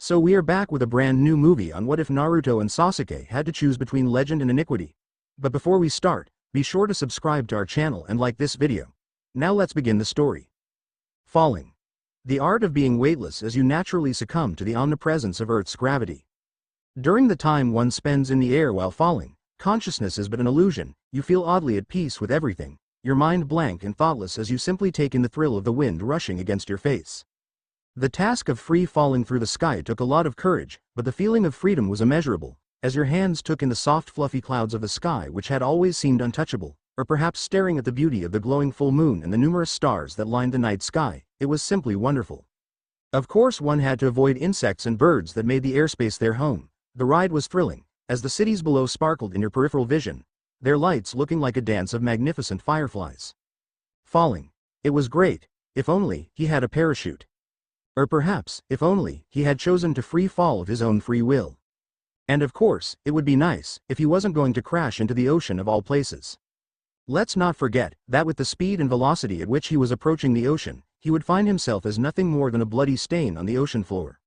So we are back with a brand new movie on what if Naruto and Sasuke had to choose between legend and iniquity. But before we start, be sure to subscribe to our channel and like this video. Now let's begin the story. Falling. The art of being weightless as you naturally succumb to the omnipresence of Earth's gravity. During the time one spends in the air while falling, consciousness is but an illusion. You feel oddly at peace with everything, your mind blank and thoughtless as you simply take in the thrill of the wind rushing against your face. The task of free falling through the sky took a lot of courage, but the feeling of freedom was immeasurable, as your hands took in the soft fluffy clouds of the sky which had always seemed untouchable, or perhaps staring at the beauty of the glowing full moon and the numerous stars that lined the night sky. It was simply wonderful. Of course one had to avoid insects and birds that made the airspace their home. The ride was thrilling, as the cities below sparkled in your peripheral vision, their lights looking like a dance of magnificent fireflies. Falling. It was great, if only he had a parachute. Or perhaps, if only he had chosen to free fall of his own free will. And of course, it would be nice if he wasn't going to crash into the ocean of all places. Let's not forget that with the speed and velocity at which he was approaching the ocean, he would find himself as nothing more than a bloody stain on the ocean floor.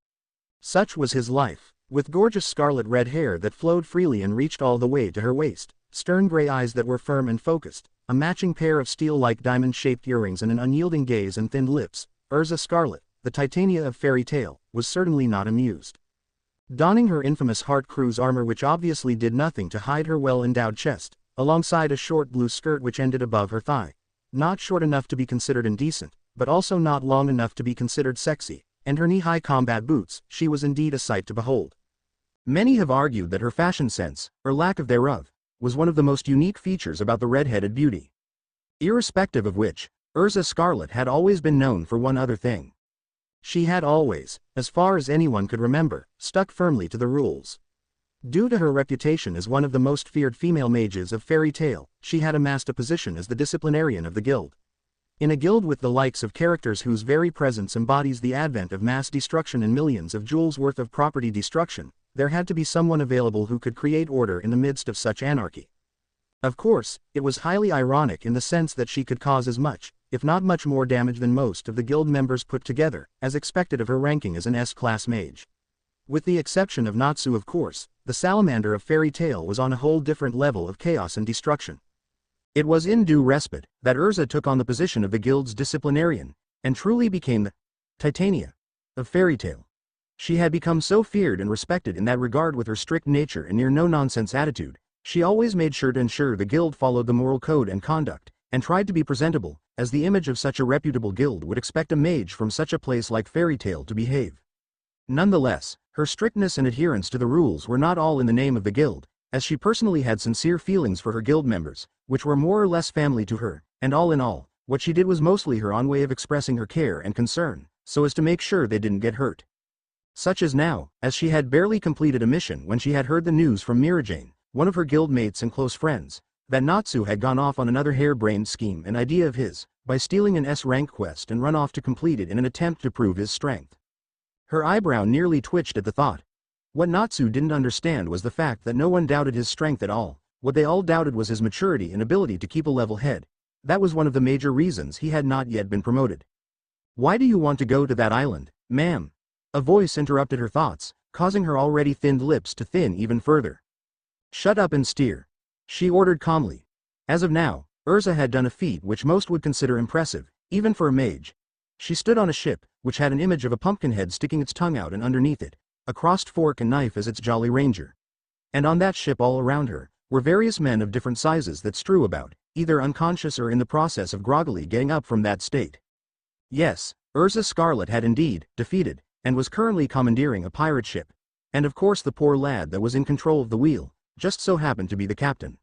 Such was his life, with gorgeous scarlet red hair that flowed freely and reached all the way to her waist, stern gray eyes that were firm and focused, a matching pair of steel-like diamond-shaped earrings and an unyielding gaze and thinned lips. Urza Scarlet, the Titania of fairy tale, was certainly not amused. Donning her infamous Heart Cruise armor which obviously did nothing to hide her well-endowed chest, alongside a short blue skirt which ended above her thigh. Not short enough to be considered indecent, but also not long enough to be considered sexy, and her knee-high combat boots, she was indeed a sight to behold. Many have argued that her fashion sense, or lack of thereof, was one of the most unique features about the red-headed beauty. Irrespective of which, Urza Scarlet had always been known for one other thing. She had always, as far as anyone could remember, stuck firmly to the rules. Due to her reputation as one of the most feared female mages of fairy tale, she had amassed a position as the disciplinarian of the guild. In a guild with the likes of characters whose very presence embodies the advent of mass destruction and millions of jewels worth of property destruction, there had to be someone available who could create order in the midst of such anarchy. Of course, it was highly ironic in the sense that she could cause as much, if not much more damage than most of the guild members put together, as expected of her ranking as an S-class mage. With the exception of Natsu of course, the salamander of fairy tale was on a whole different level of chaos and destruction. It was in due respite that Urza took on the position of the guild's disciplinarian, and truly became the Titania of fairy tale. She had become so feared and respected in that regard with her strict nature and near no-nonsense attitude. She always made sure to ensure the guild followed the moral code and conduct, and tried to be presentable, as the image of such a reputable guild would expect a mage from such a place like fairy tale to behave. Nonetheless, her strictness and adherence to the rules were not all in the name of the guild, as she personally had sincere feelings for her guild members, which were more or less family to her, and all in all, what she did was mostly her own way of expressing her care and concern, so as to make sure they didn't get hurt. Such as now, as she had barely completed a mission when she had heard the news from Mirajane, one of her guildmates and close friends, that Natsu had gone off on another harebrained scheme and idea of his, by stealing an S-rank quest and run off to complete it in an attempt to prove his strength. Her eyebrow nearly twitched at the thought. What Natsu didn't understand was the fact that no one doubted his strength at all. What they all doubted was his maturity and ability to keep a level head. That was one of the major reasons he had not yet been promoted. "Why do you want to go to that island, ma'am?" A voice interrupted her thoughts, causing her already thinned lips to thin even further. "Shut up and steer," she ordered calmly. As of now, Urza had done a feat which most would consider impressive, even for a mage. She stood on a ship, which had an image of a pumpkin head sticking its tongue out and underneath it, a crossed fork and knife as its jolly ranger. And on that ship all around her, were various men of different sizes that strew about, either unconscious or in the process of groggily getting up from that state. Yes, Urza Scarlet had indeed defeated, and was currently commandeering a pirate ship. And of course the poor lad that was in control of the wheel, just so happened to be the captain.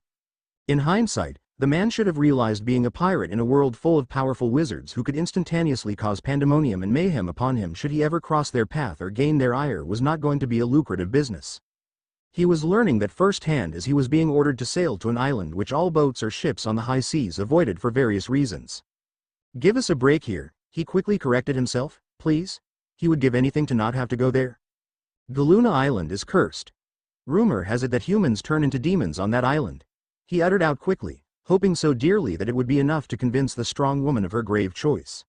In hindsight, the man should have realized being a pirate in a world full of powerful wizards who could instantaneously cause pandemonium and mayhem upon him should he ever cross their path or gain their ire was not going to be a lucrative business. He was learning that firsthand as he was being ordered to sail to an island which all boats or ships on the high seas avoided for various reasons. "Give us a break here," he quickly corrected himself, "please." He would give anything to not have to go there. "Galuna Island is cursed. Rumor has it that humans turn into demons on that island," he uttered out quickly, hoping so dearly that it would be enough to convince the strong woman of her grave choice.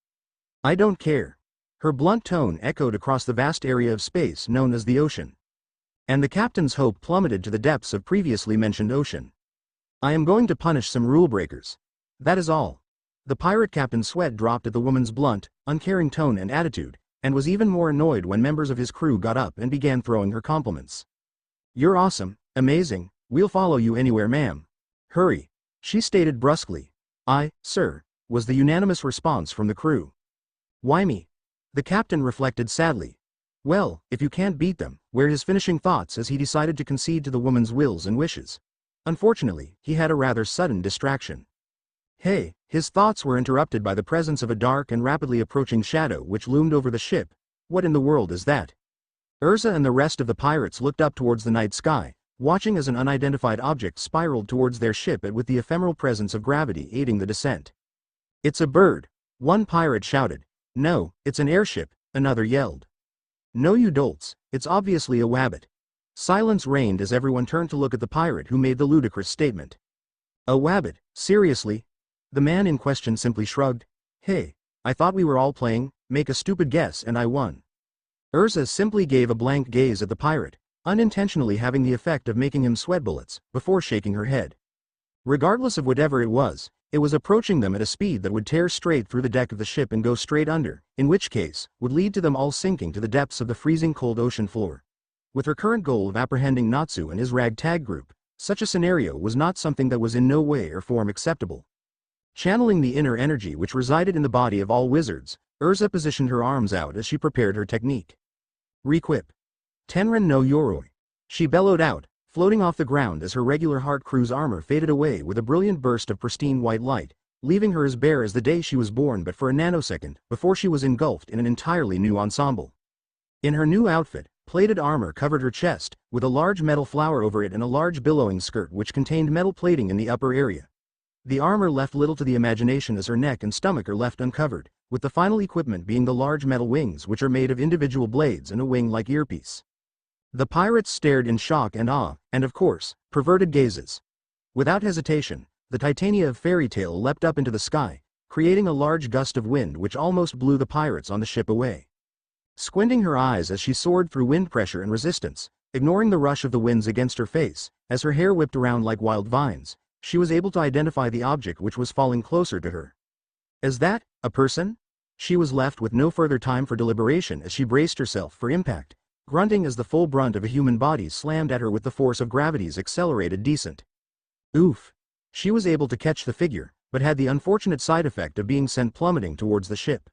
"I don't care." Her blunt tone echoed across the vast area of space known as the ocean. And the captain's hope plummeted to the depths of previously mentioned ocean. I am going to punish some rule breakers. That is all. The pirate captain's sweat dropped at the woman's blunt, uncaring tone and attitude, and was even more annoyed when members of his crew got up and began throwing her compliments. You're awesome, amazing, we'll follow you anywhere, ma'am. Hurry, she stated brusquely. Aye, sir, was the unanimous response from the crew. Why me? The captain reflected sadly. Well, if you can't beat them, were his finishing thoughts as he decided to concede to the woman's wills and wishes. Unfortunately, he had a rather sudden distraction. Hey, his thoughts were interrupted by the presence of a dark and rapidly approaching shadow which loomed over the ship. What in the world is that? Urza and the rest of the pirates looked up towards the night sky, watching as an unidentified object spiraled towards their ship with the ephemeral presence of gravity aiding the descent. It's a bird, one pirate shouted. No, it's an airship, another yelled. No you dolts, it's obviously a wabbit. Silence reigned as everyone turned to look at the pirate who made the ludicrous statement. A wabbit, seriously? The man in question simply shrugged. Hey, I thought we were all playing, make a stupid guess and I won. Urza simply gave a blank gaze at the pirate, unintentionally having the effect of making him sweat bullets, before shaking her head. Regardless of whatever it was approaching them at a speed that would tear straight through the deck of the ship and go straight under, in which case, would lead to them all sinking to the depths of the freezing cold ocean floor. With her current goal of apprehending Natsu and his ragtag group, such a scenario was not something that was in no way or form acceptable. Channeling the inner energy which resided in the body of all wizards, Urza positioned her arms out as she prepared her technique. Requip. Tenren no Yoroi. She bellowed out, floating off the ground as her regular Heart Crew's armor faded away with a brilliant burst of pristine white light, leaving her as bare as the day she was born but for a nanosecond before she was engulfed in an entirely new ensemble. In her new outfit, plated armor covered her chest, with a large metal flower over it and a large billowing skirt which contained metal plating in the upper area. The armor left little to the imagination as her neck and stomach are left uncovered, with the final equipment being the large metal wings which are made of individual blades and a wing-like earpiece. The pirates stared in shock and awe, and of course, perverted gazes. Without hesitation, the Titania of Fairy Tale leapt up into the sky, creating a large gust of wind which almost blew the pirates on the ship away. Squinting her eyes as she soared through wind pressure and resistance, ignoring the rush of the winds against her face, as her hair whipped around like wild vines, she was able to identify the object which was falling closer to her. Is that a person? She was left with no further time for deliberation as she braced herself for impact, grunting as the full brunt of a human body slammed at her with the force of gravity's accelerated descent. Oof! She was able to catch the figure, but had the unfortunate side effect of being sent plummeting towards the ship.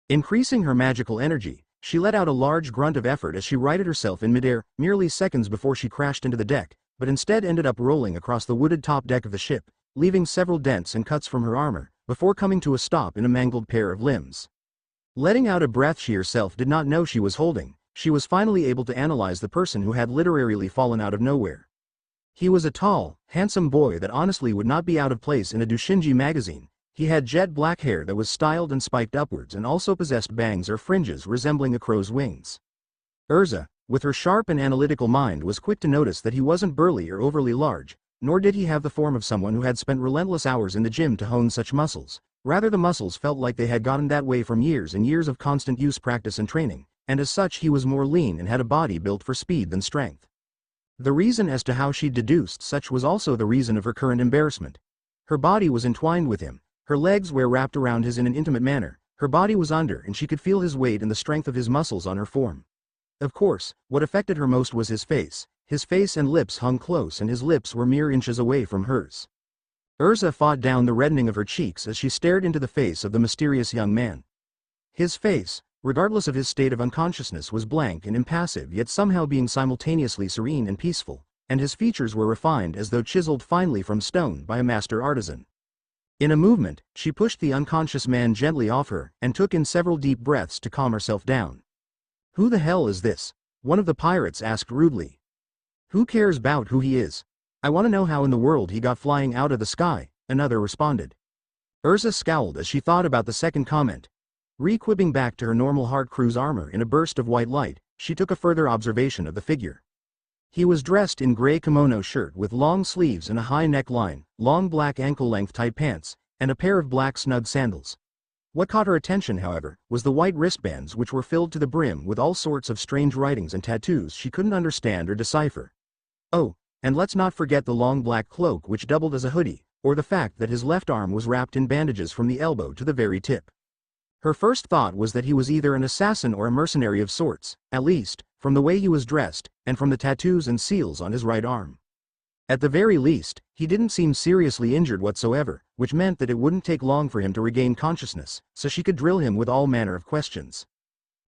Increasing her magical energy, she let out a large grunt of effort as she righted herself in midair, merely seconds before she crashed into the deck, but instead ended up rolling across the wooded top deck of the ship, leaving several dents and cuts from her armor, before coming to a stop in a mangled pair of limbs. Letting out a breath she herself did not know she was holding, she was finally able to analyze the person who had literally fallen out of nowhere. He was a tall, handsome boy that honestly would not be out of place in a doujinshi magazine. He had jet black hair that was styled and spiked upwards and also possessed bangs or fringes resembling a crow's wings. Urza, with her sharp and analytical mind, was quick to notice that he wasn't burly or overly large, nor did he have the form of someone who had spent relentless hours in the gym to hone such muscles. Rather, the muscles felt like they had gotten that way from years and years of constant use, practice and training, and as such he was more lean and had a body built for speed than strength. The reason as to how she'd deduced such was also the reason of her current embarrassment. Her body was entwined with him, her legs were wrapped around his in an intimate manner, her body was under and she could feel his weight and the strength of his muscles on her form. Of course, what affected her most was his face and lips hung close and his lips were mere inches away from hers. Urza fought down the reddening of her cheeks as she stared into the face of the mysterious young man. His face, regardless of his state of unconsciousness, was blank and impassive, yet somehow being simultaneously serene and peaceful, and his features were refined as though chiseled finely from stone by a master artisan. In a movement, she pushed the unconscious man gently off her and took in several deep breaths to calm herself down. Who the hell is this? One of the pirates asked rudely. Who cares about who he is? I want to know how in the world he got flying out of the sky, another responded. Urza scowled as she thought about the second comment. Re-equipping back to her normal Heart Crew's armor in a burst of white light, she took a further observation of the figure. He was dressed in gray kimono shirt with long sleeves and a high neckline, long black ankle-length tight pants, and a pair of black snug sandals. What caught her attention, however, was the white wristbands which were filled to the brim with all sorts of strange writings and tattoos she couldn't understand or decipher. Oh, and let's not forget the long black cloak which doubled as a hoodie, or the fact that his left arm was wrapped in bandages from the elbow to the very tip. Her first thought was that he was either an assassin or a mercenary of sorts, at least, from the way he was dressed, and from the tattoos and seals on his right arm. At the very least, he didn't seem seriously injured whatsoever, which meant that it wouldn't take long for him to regain consciousness, so she could drill him with all manner of questions.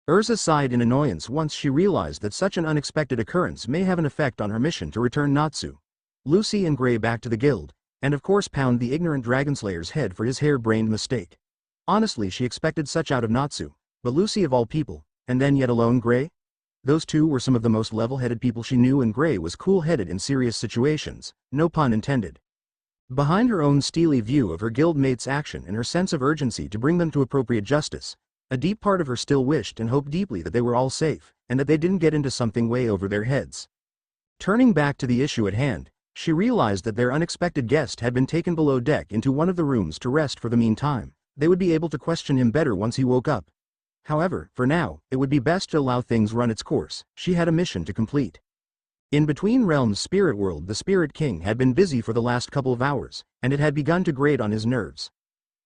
Urza sighed in annoyance once she realized that such an unexpected occurrence may have an effect on her mission to return Natsu, Lucy and Gray back to the guild, and of course pound the ignorant Dragonslayer's head for his hair-brained mistake. Honestly, she expected such out of Natsu, but Lucy of all people, and then yet alone Gray? Those two were some of the most level-headed people she knew, and Gray was cool-headed in serious situations, no pun intended. Behind her own steely view of her guildmates' action and her sense of urgency to bring them to appropriate justice, a deep part of her still wished and hoped deeply that they were all safe, and that they didn't get into something way over their heads. Turning back to the issue at hand, she realized that their unexpected guest had been taken below deck into one of the rooms to rest for the meantime. They would be able to question him better once he woke up. However, for now, it would be best to allow things run its course. She had a mission to complete. In Between Realms' spirit world, the Spirit King had been busy for the last couple of hours, and it had begun to grate on his nerves.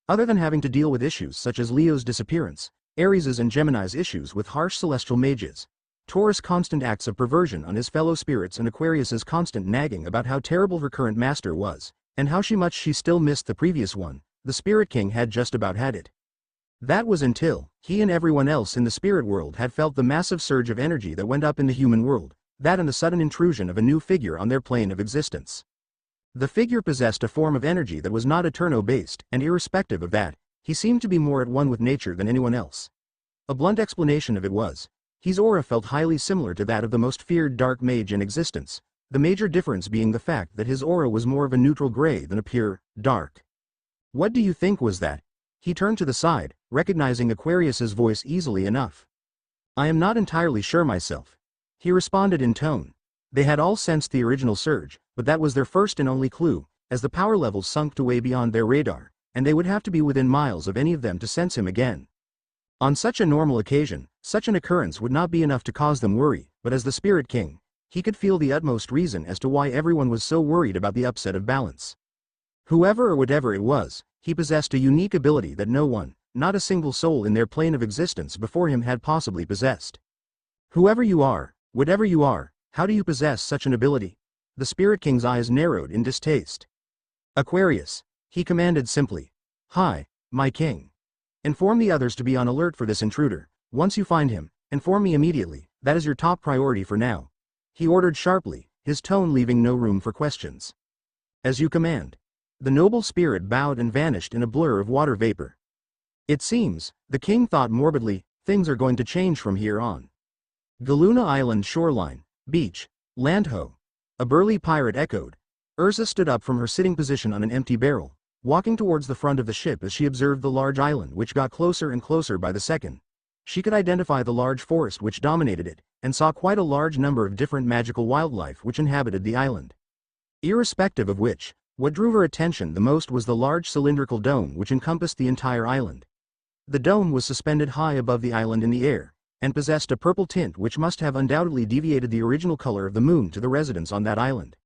Other than having to deal with issues such as Leo's disappearance, Aries' and Gemini's issues with harsh celestial mages, Taurus' constant acts of perversion on his fellow spirits, and Aquarius's constant nagging about how terrible her current master was, and how much she still missed the previous one, the Spirit King had just about had it. That was until he and everyone else in the spirit world had felt the massive surge of energy that went up in the human world, that and the sudden intrusion of a new figure on their plane of existence. The figure possessed a form of energy that was not Eterno-based, and irrespective of that, he seemed to be more at one with nature than anyone else. A blunt explanation of it was, his aura felt highly similar to that of the most feared dark mage in existence, the major difference being the fact that his aura was more of a neutral gray than a pure, dark. What do you think was that? He turned to the side, recognizing Aquarius's voice easily enough. I am not entirely sure myself. He responded in tone. They had all sensed the original surge, but that was their first and only clue, as the power levels sunk to way beyond their radar, and they would have to be within miles of any of them to sense him again. On such a normal occasion, such an occurrence would not be enough to cause them worry, but as the Spirit King, he could feel the utmost reason as to why everyone was so worried about the upset of balance. Whoever or whatever it was, he possessed a unique ability that no one, not a single soul in their plane of existence before him had possibly possessed. Whoever you are, whatever you are, how do you possess such an ability? The Spirit King's eyes narrowed in distaste. Aquarius, he commanded simply. Hi, my king. Inform the others to be on alert for this intruder. Once you find him, inform me immediately. That is your top priority for now. He ordered sharply, his tone leaving no room for questions. As you command. The noble spirit bowed and vanished in a blur of water vapor. It seems, the king thought morbidly, things are going to change from here on. Galuna Island shoreline, beach, Landho. A burly pirate echoed. Urza stood up from her sitting position on an empty barrel, walking towards the front of the ship as she observed the large island which got closer and closer by the second. She could identify the large forest which dominated it, and saw quite a large number of different magical wildlife which inhabited the island. Irrespective of which, what drew her attention the most was the large cylindrical dome which encompassed the entire island. The dome was suspended high above the island in the air, and possessed a purple tint which must have undoubtedly deviated the original color of the moon to the residents on that island.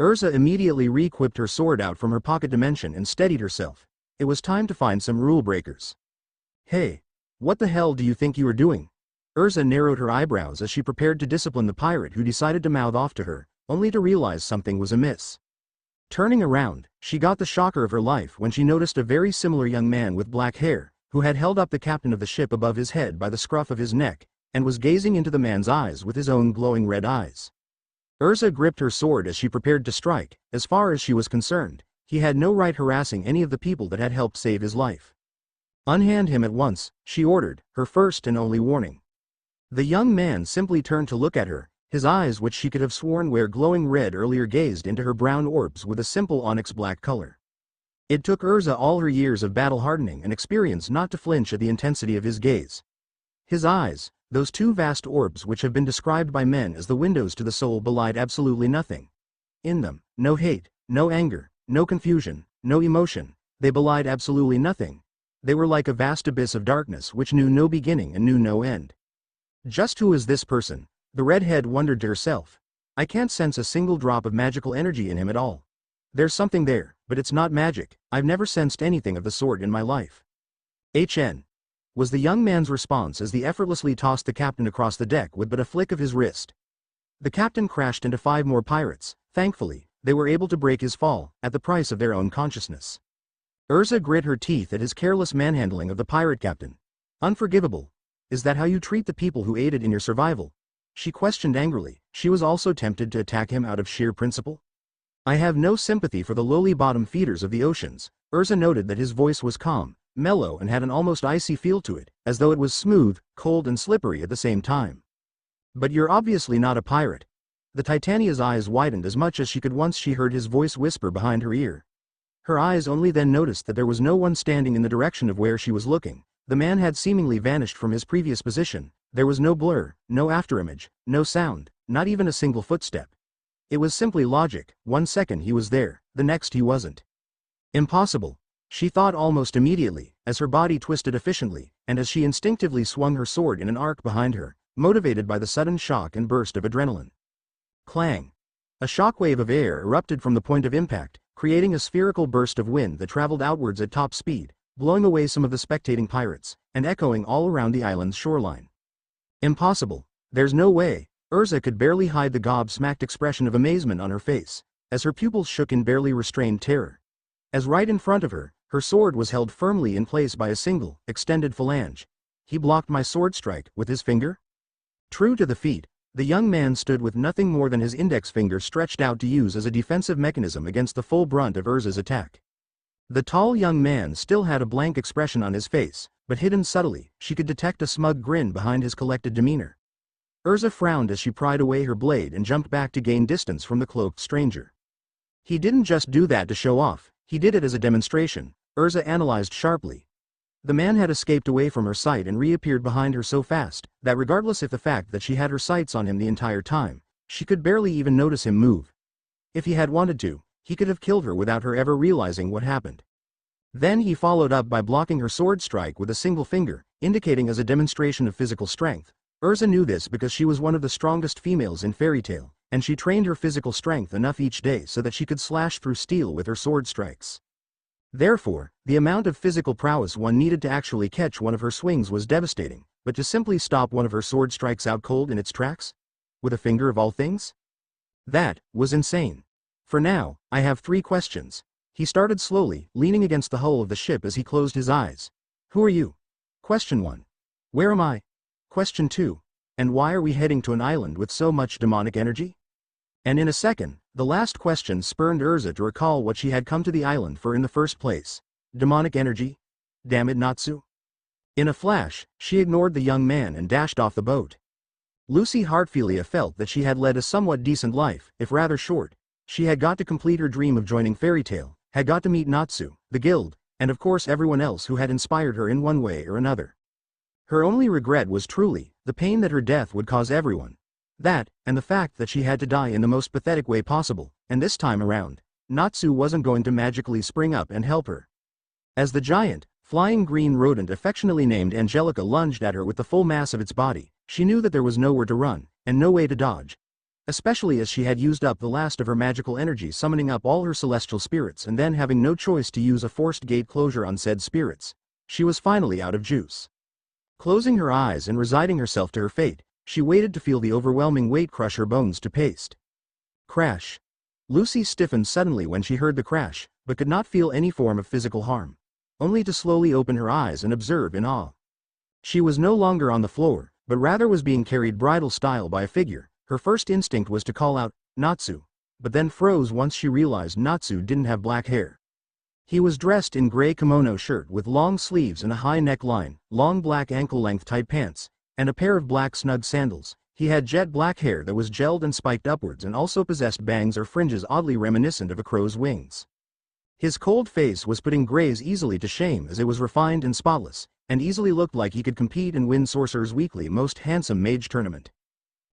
Urza immediately re-equipped her sword out from her pocket dimension and steadied herself. It was time to find some rule breakers. Hey, what the hell do you think you are doing? Urza narrowed her eyebrows as she prepared to discipline the pirate who decided to mouth off to her, only to realize something was amiss. Turning around, she got the shocker of her life when she noticed a very similar young man with black hair, who had held up the captain of the ship above his head by the scruff of his neck, and was gazing into the man's eyes with his own glowing red eyes. Urza gripped her sword as she prepared to strike. As far as she was concerned, he had no right harassing any of the people that had helped save his life. Unhand him at once, she ordered, her first and only warning. The young man simply turned to look at her, his eyes, which she could have sworn were glowing red earlier, gazed into her brown orbs with a simple onyx black color. It took Urza all her years of battle hardening and experience not to flinch at the intensity of his gaze. His eyes, those two vast orbs which have been described by men as the windows to the soul, belied absolutely nothing. In them, no hate, no anger, no confusion, no emotion. They belied absolutely nothing. They were like a vast abyss of darkness which knew no beginning and knew no end. Just who is this person? The redhead wondered to herself. I can't sense a single drop of magical energy in him at all. There's something there, but it's not magic. I've never sensed anything of the sort in my life. HN. Was the young man's response as he effortlessly tossed the captain across the deck with but a flick of his wrist. The captain crashed into 5 more pirates. Thankfully, they were able to break his fall, at the price of their own consciousness. Urza grit her teeth at his careless manhandling of the pirate captain. Unforgivable. Is that how you treat the people who aided in your survival? She questioned angrily. She was also tempted to attack him out of sheer principle. I have no sympathy for the lowly bottom feeders of the oceans. Urza noted that his voice was calm, mellow and had an almost icy feel to it, as though it was smooth, cold and slippery at the same time. But you're obviously not a pirate. The Titania's eyes widened as much as she could once she heard his voice whisper behind her ear. Her eyes only then noticed that there was no one standing in the direction of where she was looking. The man had seemingly vanished from his previous position. There was no blur, no afterimage, no sound, not even a single footstep. It was simply logic. 1 second he was there, the next he wasn't. Impossible, she thought almost immediately, as her body twisted efficiently, and as she instinctively swung her sword in an arc behind her, motivated by the sudden shock and burst of adrenaline. Clang! A shockwave of air erupted from the point of impact, creating a spherical burst of wind that traveled outwards at top speed, blowing away some of the spectating pirates, and echoing all around the island's shoreline. Impossible. There's no way. Urza could barely hide the gobsmacked expression of amazement on her face, as her pupils shook in barely restrained terror. As right in front of her, her sword was held firmly in place by a single, extended phalange. He blocked my sword strike with his finger? True to the feat, the young man stood with nothing more than his index finger stretched out to use as a defensive mechanism against the full brunt of Urza's attack. The tall young man still had a blank expression on his face, but hidden subtly, she could detect a smug grin behind his collected demeanor. Urza frowned as she pried away her blade and jumped back to gain distance from the cloaked stranger. He didn't just do that to show off, he did it as a demonstration, Urza analyzed sharply. The man had escaped away from her sight and reappeared behind her so fast, that regardless of the fact that she had her sights on him the entire time, she could barely even notice him move. If he had wanted to, he could have killed her without her ever realizing what happened. Then he followed up by blocking her sword strike with a single finger, indicating as a demonstration of physical strength. Urza knew this because she was one of the strongest females in fairy tale, and she trained her physical strength enough each day so that she could slash through steel with her sword strikes. Therefore, the amount of physical prowess one needed to actually catch one of her swings was devastating, but to simply stop one of her sword strikes out cold in its tracks? With a finger of all things? That was insane. For now, I have 3 questions. He started slowly, leaning against the hull of the ship as he closed his eyes. Who are you? Question 1. Where am I? Question 2. And why are we heading to an island with so much demonic energy? And in a second, the last question spurred Urza to recall what she had come to the island for in the first place. Demonic energy? Damn it, Natsu. In a flash, she ignored the young man and dashed off the boat. Lucy Hartfilia felt that she had led a somewhat decent life, if rather short. She had got to complete her dream of joining Fairy Tale, had got to meet Natsu, the guild, and of course everyone else who had inspired her in one way or another. Her only regret was truly the pain that her death would cause everyone. That, and the fact that she had to die in the most pathetic way possible, and this time around, Natsu wasn't going to magically spring up and help her. As the giant, flying green rodent affectionately named Angelica lunged at her with the full mass of its body, she knew that there was nowhere to run, and no way to dodge. Especially as she had used up the last of her magical energy summoning up all her celestial spirits and then having no choice to use a forced gate closure on said spirits. She was finally out of juice. Closing her eyes and resigning herself to her fate, she waited to feel the overwhelming weight crush her bones to paste. Crash. Lucy stiffened suddenly when she heard the crash, but could not feel any form of physical harm. Only to slowly open her eyes and observe in awe. She was no longer on the floor, but rather was being carried bridal style by a figure. Her first instinct was to call out, Natsu, but then froze once she realized Natsu didn't have black hair. He was dressed in gray kimono shirt with long sleeves and a high neckline, long black ankle-length tight pants, and a pair of black snug sandals. He had jet black hair that was gelled and spiked upwards and also possessed bangs or fringes oddly reminiscent of a crow's wings. His cold face was putting Gray's easily to shame as it was refined and spotless, and easily looked like he could compete and win Sorcerer's Weekly Most Handsome Mage tournament.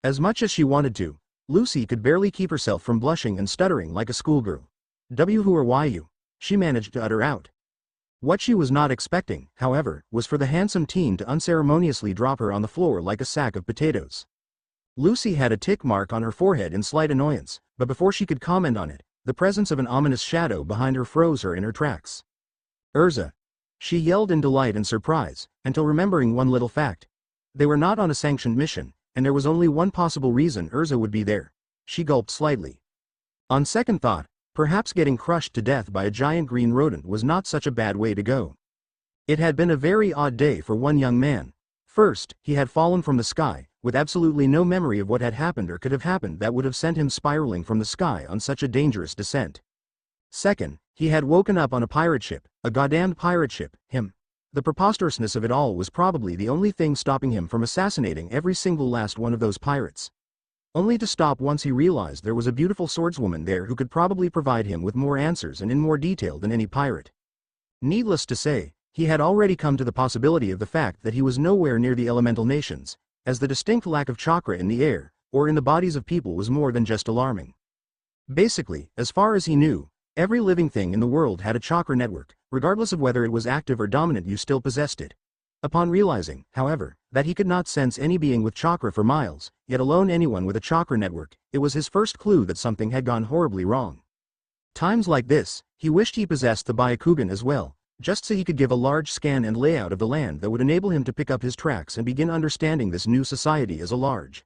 As much as she wanted to, Lucy could barely keep herself from blushing and stuttering like a schoolgirl. Who or you? She managed to utter out. What she was not expecting, however, was for the handsome teen to unceremoniously drop her on the floor like a sack of potatoes. Lucy had a tick mark on her forehead in slight annoyance, but before she could comment on it, the presence of an ominous shadow behind her froze her in her tracks. Urza! She yelled in delight and surprise, until remembering one little fact. They were not on a sanctioned mission, and there was only one possible reason Urza would be there. She gulped slightly. On second thought, perhaps getting crushed to death by a giant green rodent was not such a bad way to go. It had been a very odd day for one young man. First, he had fallen from the sky, with absolutely no memory of what had happened or could have happened that would have sent him spiraling from the sky on such a dangerous descent. Second, he had woken up on a pirate ship, a goddamned pirate ship, him. The preposterousness of it all was probably the only thing stopping him from assassinating every single last one of those pirates. Only to stop once he realized there was a beautiful swordswoman there who could probably provide him with more answers and in more detail than any pirate. Needless to say, he had already come to the possibility of the fact that he was nowhere near the elemental nations, as the distinct lack of chakra in the air, or in the bodies of people was more than just alarming. Basically, as far as he knew, every living thing in the world had a chakra network, regardless of whether it was active or dominant you still possessed it. Upon realizing, however, that he could not sense any being with chakra for miles, yet alone anyone with a chakra network, it was his first clue that something had gone horribly wrong. Times like this, he wished he possessed the Byakugan as well, just so he could give a large scan and layout of the land that would enable him to pick up his tracks and begin understanding this new society as a large.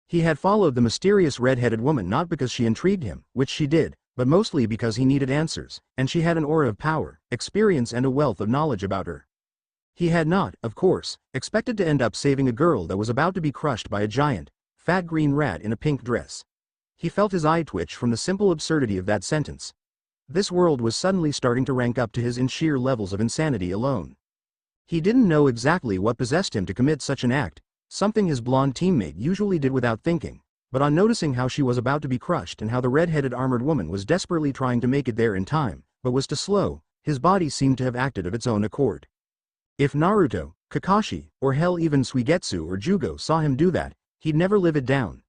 He had followed the mysterious red-headed woman not because she intrigued him, which she did, but mostly because he needed answers, and she had an aura of power, experience and a wealth of knowledge about her. He had not, of course, expected to end up saving a girl that was about to be crushed by a giant, fat green rat in a pink dress. He felt his eye twitch from the simple absurdity of that sentence. This world was suddenly starting to rank up to his in sheer levels of insanity alone. He didn't know exactly what possessed him to commit such an act, something his blonde teammate usually did without thinking, but on noticing how she was about to be crushed and how the red-headed armored woman was desperately trying to make it there in time, but was too slow, his body seemed to have acted of its own accord. If Naruto, Kakashi, or hell even Suigetsu or Jugo saw him do that, he'd never live it down.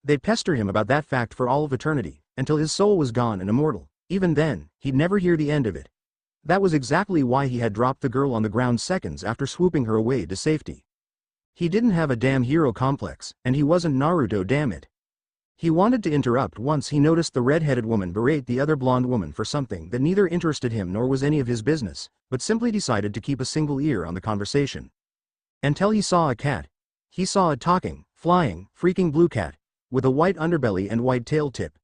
They'd pester him about that fact for all of eternity, until his soul was gone and immortal. Even then, he'd never hear the end of it. That was exactly why he had dropped the girl on the ground seconds after swooping her away to safety. He didn't have a damn hero complex, and he wasn't Naruto, damn it. He wanted to interrupt once he noticed the red-headed woman berate the other blonde woman for something that neither interested him nor was any of his business, but simply decided to keep a single ear on the conversation. Until he saw a cat. He saw a talking, flying, freaking blue cat, with a white underbelly and white tail tip.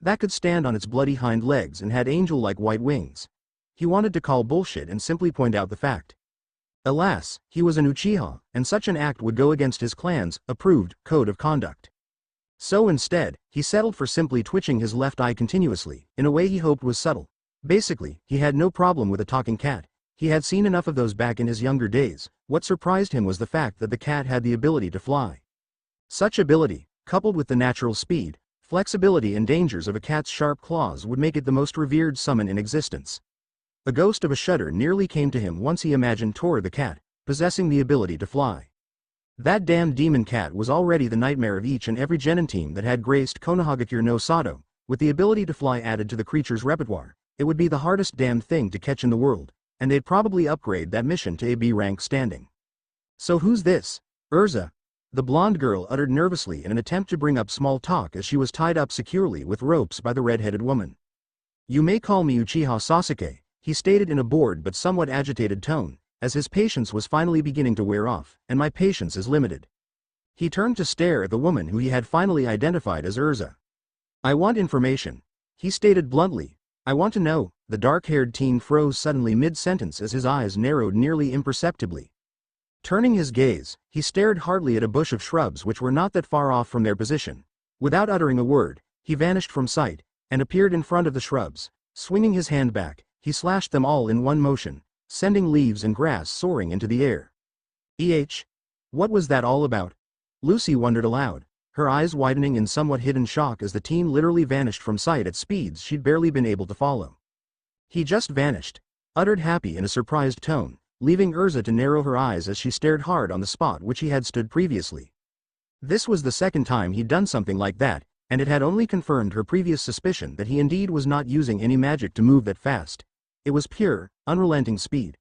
That could stand on its bloody hind legs and had angel-like white wings. He wanted to call bullshit and simply point out the fact. Alas, he was an Uchiha, and such an act would go against his clan's approved code of conduct. So instead, he settled for simply twitching his left eye continuously, in a way he hoped was subtle. Basically, he had no problem with a talking cat. He had seen enough of those back in his younger days. What surprised him was the fact that the cat had the ability to fly. Such ability, coupled with the natural speed, flexibility and dangers of a cat's sharp claws would make it the most revered summon in existence. A ghost of a shudder nearly came to him once he imagined Tor the cat, possessing the ability to fly. That damn demon cat was already the nightmare of each and every genin team that had graced Konohagakure no Sato. With the ability to fly added to the creature's repertoire, it would be the hardest damn thing to catch in the world, and they'd probably upgrade that mission to a B rank standing. So who's this? Urza? The blonde girl uttered nervously in an attempt to bring up small talk as she was tied up securely with ropes by the red-headed woman. You may call me Uchiha Sasuke, he stated in a bored but somewhat agitated tone, as his patience was finally beginning to wear off, and my patience is limited. He turned to stare at the woman who he had finally identified as Urza. I want information, he stated bluntly. I want to know. The dark-haired teen froze suddenly mid-sentence as his eyes narrowed nearly imperceptibly. Turning his gaze, he stared hardly at a bush of shrubs which were not that far off from their position. Without uttering a word, he vanished from sight, and appeared in front of the shrubs. Swinging his hand back, he slashed them all in one motion, sending leaves and grass soaring into the air. What was that all about? Lucy wondered aloud, her eyes widening in somewhat hidden shock as the teen literally vanished from sight at speeds she'd barely been able to follow. He just vanished, uttered Happy in a surprised tone, leaving Urza to narrow her eyes as she stared hard on the spot which he had stood previously. This was the second time he'd done something like that, and it had only confirmed her previous suspicion that he indeed was not using any magic to move that fast. It was pure, unrelenting speed.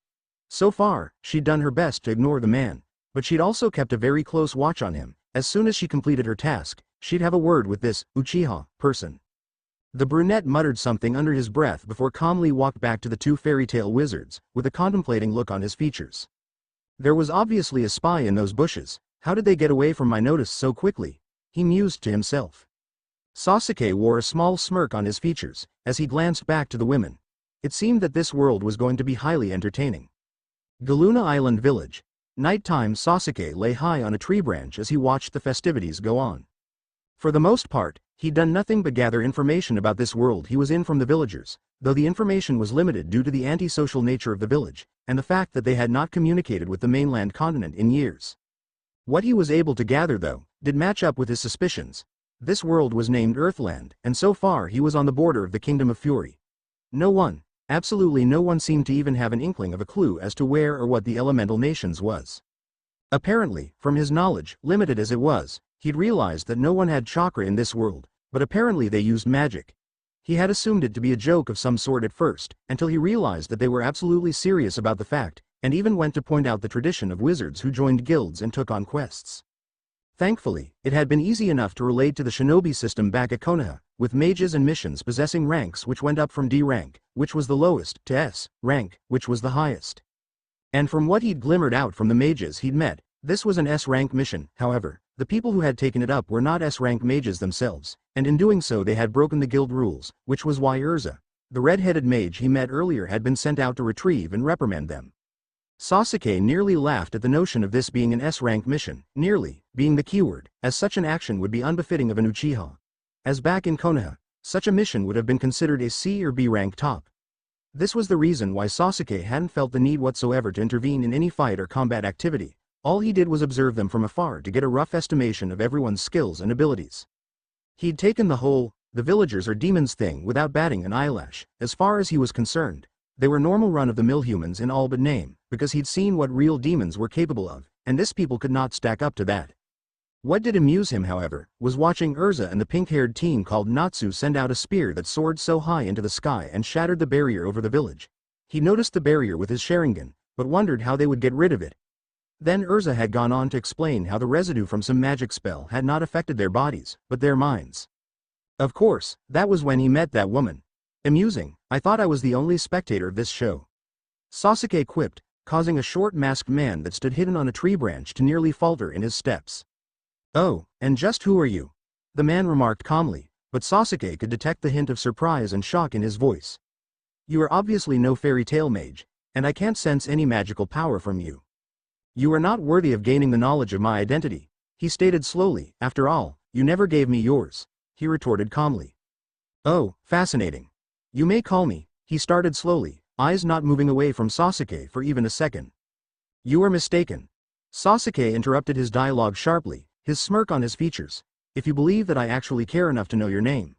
So far, she'd done her best to ignore the man, but she'd also kept a very close watch on him. As soon as she completed her task, she'd have a word with this Uchiha person. The brunette muttered something under his breath before calmly walked back to the two fairy tale wizards, with a contemplating look on his features. There was obviously a spy in those bushes. How did they get away from my notice so quickly? He mused to himself. Sasuke wore a small smirk on his features, as he glanced back to the women. It seemed that this world was going to be highly entertaining. Galuna Island Village. Nighttime. Sasuke lay high on a tree branch as he watched the festivities go on. For the most part, he'd done nothing but gather information about this world he was in from the villagers, though the information was limited due to the antisocial nature of the village, and the fact that they had not communicated with the mainland continent in years. What he was able to gather, though, did match up with his suspicions. This world was named Earthland, and so far he was on the border of the Kingdom of Fury. No one, absolutely no one, seemed to even have an inkling of a clue as to where or what the elemental nations was. Apparently, from his knowledge, limited as it was, he'd realized that no one had chakra in this world, but apparently they used magic. He had assumed it to be a joke of some sort at first, until he realized that they were absolutely serious about the fact, and even went to point out the tradition of wizards who joined guilds and took on quests. Thankfully, it had been easy enough to relate to the shinobi system back at Konoha, with mages and missions possessing ranks which went up from D rank, which was the lowest, to S rank, which was the highest. And from what he'd glimmered out from the mages he'd met, this was an S rank mission. However, the people who had taken it up were not S rank mages themselves, and in doing so they had broken the guild rules, which was why Urza, the red-headed mage he met earlier, had been sent out to retrieve and reprimand them. Sasuke nearly laughed at the notion of this being an S-rank mission, nearly being the keyword, as such an action would be unbefitting of an Uchiha. As back in Konoha, such a mission would have been considered a C or B rank top. This was the reason why Sasuke hadn't felt the need whatsoever to intervene in any fight or combat activity. All he did was observe them from afar to get a rough estimation of everyone's skills and abilities. He'd taken the whole, the villagers or demons thing without batting an eyelash. As far as he was concerned, they were normal run-of-the-mill humans in all but name, because he'd seen what real demons were capable of, and this people could not stack up to that. What did amuse him, however, was watching Urza and the pink-haired teen called Natsu send out a spear that soared so high into the sky and shattered the barrier over the village. He noticed the barrier with his Sharingan, but wondered how they would get rid of it. Then Urza had gone on to explain how the residue from some magic spell had not affected their bodies, but their minds. Of course, that was when he met that woman. Amusing. I thought I was the only spectator of this show. Sasuke quipped, causing a short masked man that stood hidden on a tree branch to nearly falter in his steps. Oh, and just who are you? The man remarked calmly, but Sasuke could detect the hint of surprise and shock in his voice. You are obviously no fairy tale mage, and I can't sense any magical power from you. You are not worthy of gaining the knowledge of my identity, he stated slowly. After all, you never gave me yours, he retorted calmly. Oh, fascinating. You may call me, he started slowly, eyes not moving away from Sasuke for even a second. You are mistaken. Sasuke interrupted his dialogue sharply, his smirk on his features. If you believe that I actually care enough to know your name.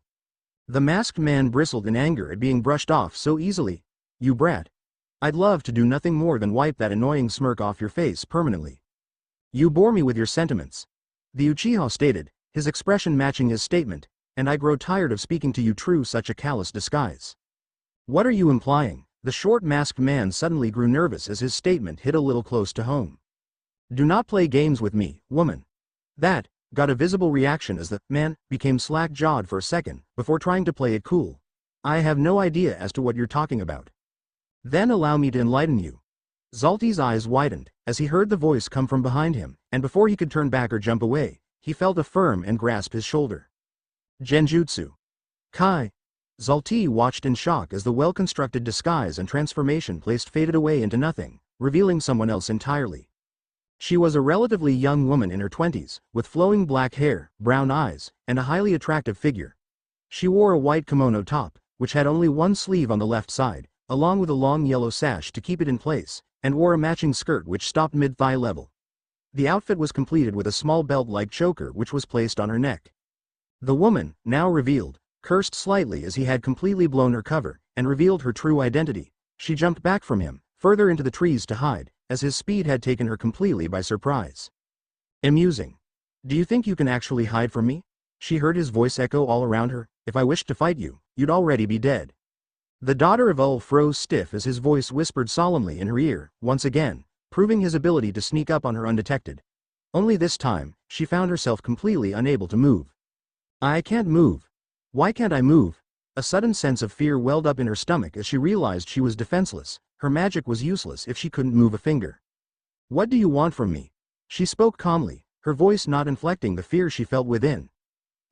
The masked man bristled in anger at being brushed off so easily. You brat. I'd love to do nothing more than wipe that annoying smirk off your face permanently. You bore me with your sentiments. The Uchiha stated, his expression matching his statement, and I grow tired of speaking to you through such a callous disguise. What are you implying? The short masked man suddenly grew nervous as his statement hit a little close to home. Do not play games with me, woman. That got a visible reaction as the man became slack-jawed for a second before trying to play it cool. I have no idea as to what you're talking about. Then allow me to enlighten you. Zalti's eyes widened as he heard the voice come from behind him, and before he could turn back or jump away, he felt a firm and grasp his shoulder. Genjutsu. Kai. Zalti watched in shock as the well-constructed disguise and transformation placed faded away into nothing, revealing someone else entirely. She was a relatively young woman in her 20s, with flowing black hair, brown eyes, and a highly attractive figure. She wore a white kimono top, which had only one sleeve on the left side, along with a long yellow sash to keep it in place, and wore a matching skirt which stopped mid-thigh level. The outfit was completed with a small belt-like choker which was placed on her neck. The woman, now revealed, cursed slightly as he had completely blown her cover, and revealed her true identity. She jumped back from him, further into the trees to hide, as his speed had taken her completely by surprise. Amusing. Do you think you can actually hide from me? She heard his voice echo all around her. If I wished to fight you, you'd already be dead. The daughter of Ul froze stiff as his voice whispered solemnly in her ear, once again, proving his ability to sneak up on her undetected. Only this time, she found herself completely unable to move. I can't move. Why can't I move? A sudden sense of fear welled up in her stomach as she realized she was defenseless. Her magic was useless if she couldn't move a finger. What do you want from me? She spoke calmly, her voice not inflecting the fear she felt within.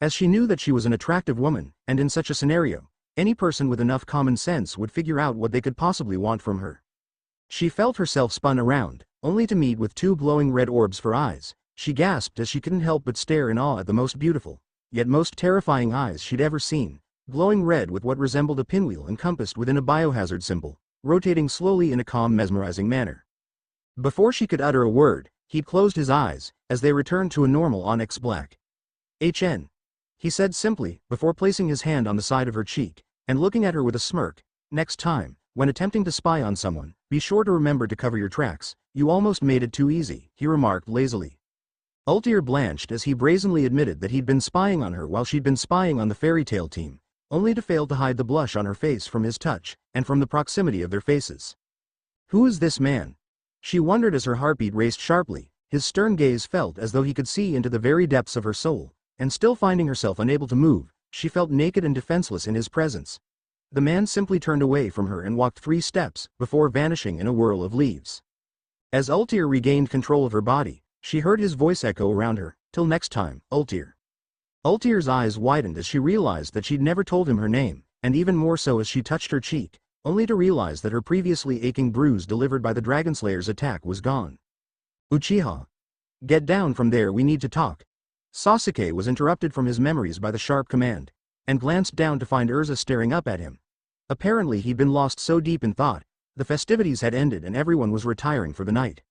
As she knew that she was an attractive woman, and in such a scenario, any person with enough common sense would figure out what they could possibly want from her. She felt herself spun around, only to meet with two glowing red orbs for eyes. She gasped as she couldn't help but stare in awe at the most beautiful, yet most terrifying eyes she'd ever seen, glowing red with what resembled a pinwheel encompassed within a biohazard symbol, rotating slowly in a calm, mesmerizing manner. Before she could utter a word, he'd closed his eyes, as they returned to a normal onyx black. "HN," he said simply, before placing his hand on the side of her cheek, and looking at her with a smirk. "Next time, when attempting to spy on someone, be sure to remember to cover your tracks. You almost made it too easy," he remarked lazily. Ultier blanched as he brazenly admitted that he'd been spying on her while she'd been spying on the fairy tale team, only to fail to hide the blush on her face from his touch, and from the proximity of their faces. Who is this man? She wondered as her heartbeat raced sharply. His stern gaze felt as though he could see into the very depths of her soul, and still finding herself unable to move, she felt naked and defenseless in his presence. The man simply turned away from her and walked 3 steps, before vanishing in a whirl of leaves. As Ultier regained control of her body, she heard his voice echo around her, "Till next time, Ultier." Ultier's eyes widened as she realized that she'd never told him her name, and even more so as she touched her cheek, only to realize that her previously aching bruise delivered by the Dragonslayer's attack was gone. "Uchiha. Get down from there, we need to talk." Sasuke was interrupted from his memories by the sharp command, and glanced down to find Urza staring up at him. Apparently he'd been lost so deep in thought. The festivities had ended and everyone was retiring for the night.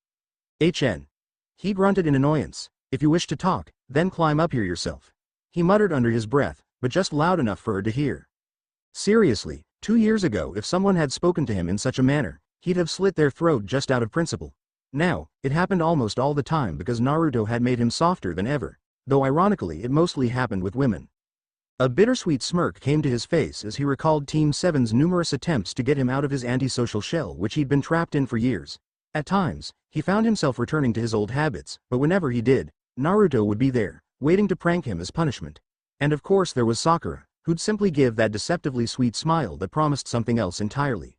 "HN." He grunted in annoyance. "If you wish to talk, then climb up here yourself." He muttered under his breath, but just loud enough for her to hear. Seriously, 2 years ago if someone had spoken to him in such a manner, he'd have slit their throat just out of principle. Now, it happened almost all the time because Naruto had made him softer than ever, though ironically it mostly happened with women. A bittersweet smirk came to his face as he recalled Team 7's numerous attempts to get him out of his antisocial shell which he'd been trapped in for years. At times, he found himself returning to his old habits, but whenever he did, Naruto would be there, waiting to prank him as punishment. And of course there was Sakura, who'd simply give that deceptively sweet smile that promised something else entirely.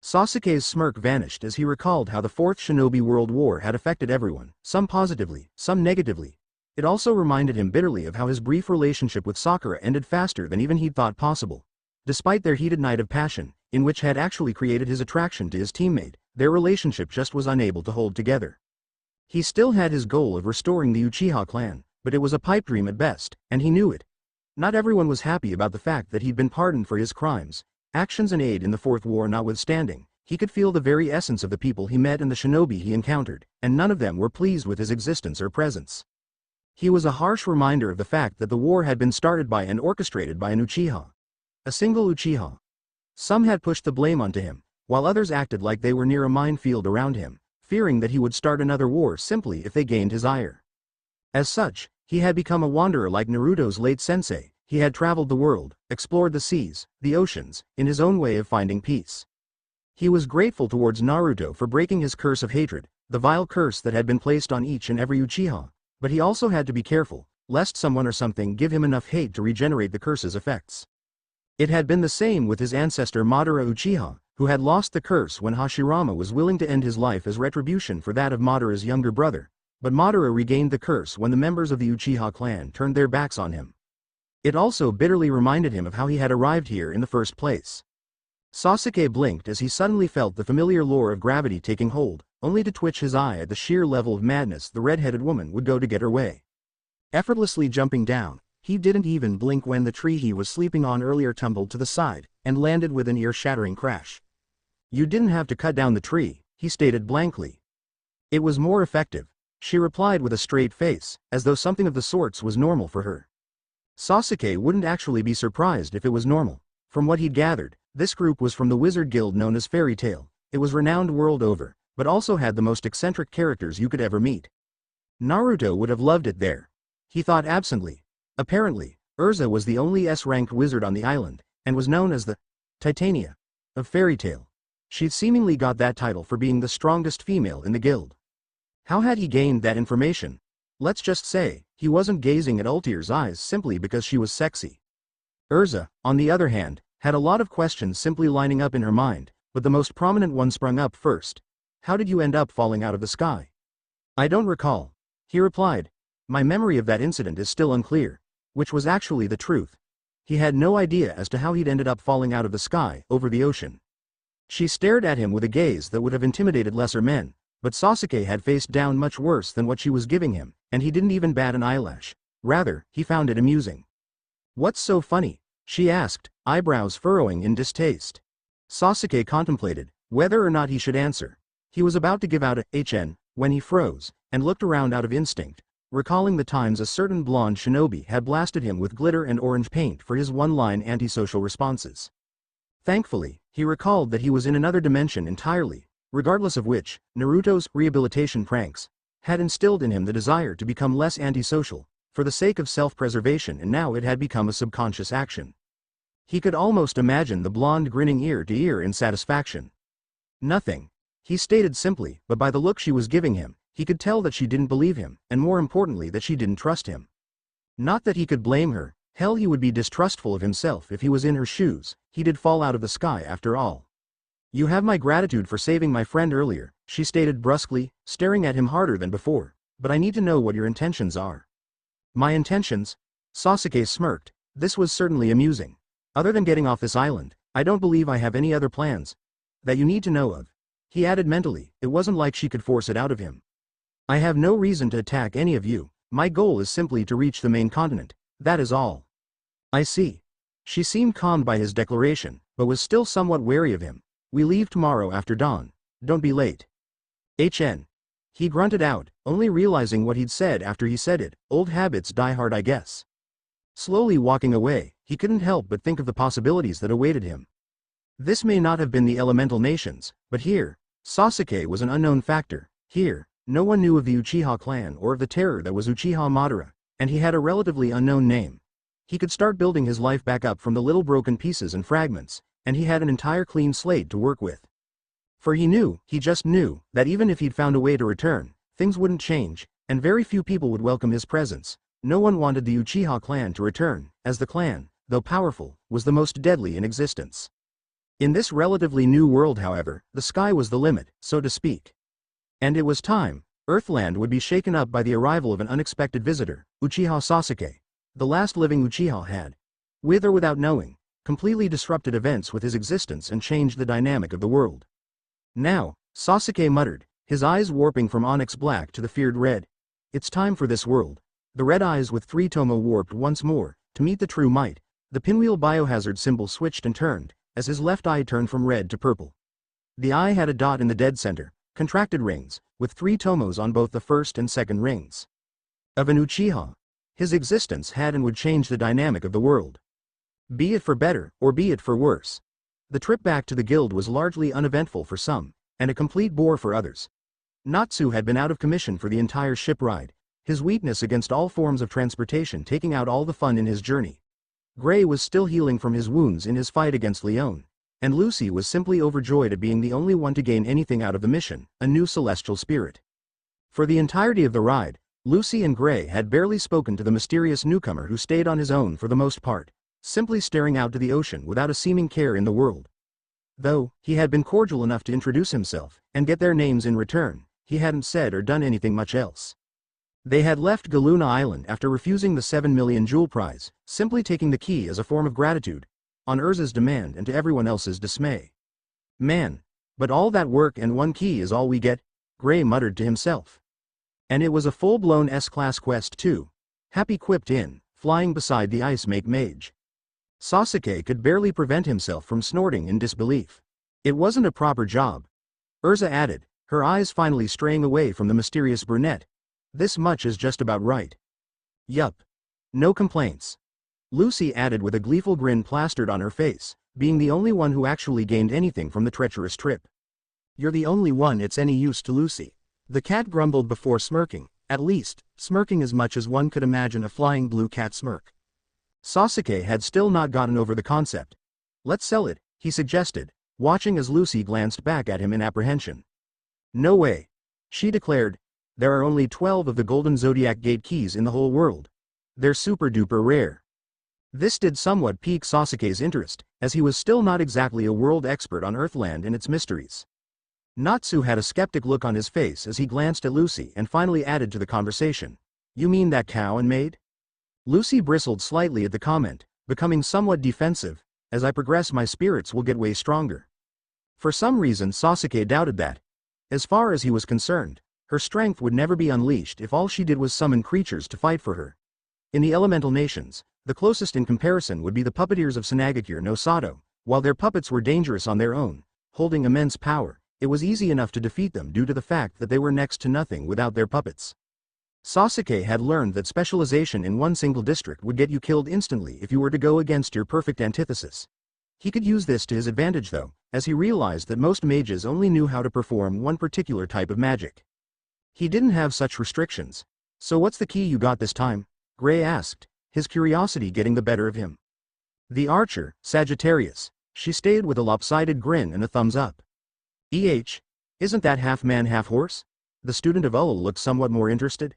Sasuke's smirk vanished as he recalled how the Fourth Shinobi World War had affected everyone, some positively, some negatively. It also reminded him bitterly of how his brief relationship with Sakura ended faster than even he'd thought possible. Despite their heated night of passion, in which had actually created his attraction to his teammate, their relationship just was unable to hold together. He still had his goal of restoring the Uchiha clan, but it was a pipe dream at best, and he knew it. Not everyone was happy about the fact that he'd been pardoned for his crimes, actions and aid in the Fourth War notwithstanding. He could feel the very essence of the people he met and the shinobi he encountered, and none of them were pleased with his existence or presence. He was a harsh reminder of the fact that the war had been started by and orchestrated by an Uchiha. A single Uchiha. Some had pushed the blame onto him, while others acted like they were near a minefield around him, fearing that he would start another war simply if they gained his ire. As such, he had become a wanderer like Naruto's late sensei. He had traveled the world, explored the seas, the oceans, in his own way of finding peace. He was grateful towards Naruto for breaking his curse of hatred, the vile curse that had been placed on each and every Uchiha. But he also had to be careful, lest someone or something give him enough hate to regenerate the curse's effects. It had been the same with his ancestor Madara Uchiha, who had lost the curse when Hashirama was willing to end his life as retribution for that of Madara's younger brother, but Madara regained the curse when the members of the Uchiha clan turned their backs on him. It also bitterly reminded him of how he had arrived here in the first place. Sasuke blinked as he suddenly felt the familiar lure of gravity taking hold, only to twitch his eye at the sheer level of madness the red-headed woman would go to get her way. Effortlessly jumping down, he didn't even blink when the tree he was sleeping on earlier tumbled to the side, and landed with an ear-shattering crash. "You didn't have to cut down the tree," he stated blankly. "It was more effective," she replied with a straight face, as though something of the sorts was normal for her. Sasuke wouldn't actually be surprised if it was normal. From what he'd gathered, this group was from the wizard guild known as Fairy Tail. It was renowned world over, but also had the most eccentric characters you could ever meet. Naruto would have loved it there. He thought absently. Apparently, Urza was the only S-ranked wizard on the island, and was known as the Titania. of fairy tale. She'd seemingly got that title for being the strongest female in the guild. How had he gained that information? Let's just say, he wasn't gazing at Ultier's eyes simply because she was sexy. Urza, on the other hand, had a lot of questions simply lining up in her mind, but the most prominent one sprung up first. How did you end up falling out of the sky? I don't recall. He replied. My memory of that incident is still unclear. Which was actually the truth. He had no idea as to how he'd ended up falling out of the sky, over the ocean. She stared at him with a gaze that would have intimidated lesser men, but Sasuke had faced down much worse than what she was giving him, and he didn't even bat an eyelash. Rather, he found it amusing. What's so funny? She asked, eyebrows furrowing in distaste. Sasuke contemplated whether or not he should answer. He was about to give out a HN, when he froze, and looked around out of instinct, recalling the times a certain blonde shinobi had blasted him with glitter and orange paint for his one-line antisocial responses. Thankfully, he recalled that he was in another dimension entirely, regardless of which, Naruto's rehabilitation pranks had instilled in him the desire to become less antisocial, for the sake of self-preservation, and now it had become a subconscious action. He could almost imagine the blonde grinning ear to ear in satisfaction. Nothing. He stated simply, but by the look she was giving him, he could tell that she didn't believe him, and more importantly that she didn't trust him. Not that he could blame her, hell, he would be distrustful of himself if he was in her shoes. He did fall out of the sky after all. You have my gratitude for saving my friend earlier, she stated brusquely, staring at him harder than before, but I need to know what your intentions are. My intentions? Sasuke smirked. This was certainly amusing. Other than getting off this island, I don't believe I have any other plans that you need to know of. He added mentally, it wasn't like she could force it out of him. I have no reason to attack any of you, my goal is simply to reach the main continent, that is all. I see. She seemed calmed by his declaration, but was still somewhat wary of him. We leave tomorrow after dawn. Don't be late. HN. He grunted out, only realizing what he'd said after he said it. Old habits die hard, I guess. Slowly walking away, he couldn't help but think of the possibilities that awaited him. This may not have been the elemental nations, but here, Sasuke was an unknown factor. Here, no one knew of the Uchiha clan or of the terror that was Uchiha Madara, and he had a relatively unknown name. He could start building his life back up from the little broken pieces and fragments, and he had an entire clean slate to work with. For he just knew, that even if he'd found a way to return, things wouldn't change, and very few people would welcome his presence. No one wanted the Uchiha clan to return, as the clan, though powerful, was the most deadly in existence. In this relatively new world, however, the sky was the limit, so to speak. And it was time. Earthland would be shaken up by the arrival of an unexpected visitor, Uchiha Sasuke. The last living Uchiha had, with or without knowing, completely disrupted events with his existence and changed the dynamic of the world. Now, Sasuke muttered, his eyes warping from onyx black to the feared red. It's time for this world. The red eyes with 3 tomo warped once more, to meet the true might. The pinwheel biohazard symbol switched and turned, as his left eye turned from red to purple. The eye had a dot in the dead center, contracted rings, with 3 tomos on both the first and second rings. Of an Uchiha. His existence had and would change the dynamic of the world. Be it for better, or be it for worse. The trip back to the guild was largely uneventful for some, and a complete bore for others. Natsu had been out of commission for the entire ship ride, his weakness against all forms of transportation taking out all the fun in his journey. Gray was still healing from his wounds in his fight against Leon, and Lucy was simply overjoyed at being the only one to gain anything out of the mission, a new celestial spirit. For the entirety of the ride, Lucy and Gray had barely spoken to the mysterious newcomer who stayed on his own for the most part, simply staring out to the ocean without a seeming care in the world. Though he had been cordial enough to introduce himself and get their names in return, he hadn't said or done anything much else. They had left Galuna Island after refusing the 7 million jewel prize, simply taking the key as a form of gratitude, on Urza's demand and to everyone else's dismay. Man, but all that work and 1 key is all we get, Gray muttered to himself. And it was a full-blown S-class quest too. Happy quipped in, flying beside the ice mage. Sasuke could barely prevent himself from snorting in disbelief. It wasn't a proper job. Urza added, her eyes finally straying away from the mysterious brunette. This much is just about right. Yup. No complaints. Lucy added with a gleeful grin plastered on her face, being the only one who actually gained anything from the treacherous trip. You're the only one it's any use to, Lucy. The cat grumbled before smirking, at least, smirking as much as one could imagine a flying blue cat smirk. Sasuke had still not gotten over the concept. Let's sell it, he suggested, watching as Lucy glanced back at him in apprehension. "No way," she declared. "There are only 12 of the Golden Zodiac Gate keys in the whole world. They're super duper rare." This did somewhat pique Sasuke's interest, as he was still not exactly a world expert on Earthland and its mysteries. Natsu had a skeptic look on his face as he glanced at Lucy and finally added to the conversation. "You mean that cow and maid?" Lucy bristled slightly at the comment, becoming somewhat defensive. "As I progress, my spirits will get way stronger." For some reason Sasuke doubted that. As far as he was concerned, her strength would never be unleashed if all she did was summon creatures to fight for her. In the elemental nations, the closest in comparison would be the puppeteers of Sanagakure no Sato. While their puppets were dangerous on their own, holding immense power, it was easy enough to defeat them due to the fact that they were next to nothing without their puppets. Sasuke had learned that specialization in one single district would get you killed instantly if you were to go against your perfect antithesis. He could use this to his advantage though, as he realized that most mages only knew how to perform one particular type of magic. He didn't have such restrictions. "So what's the key you got this time?" Gray asked, his curiosity getting the better of him. "The archer, Sagittarius," she stated with a lopsided grin and a thumbs up. Isn't that half man half horse?" The student of Ull looked somewhat more interested.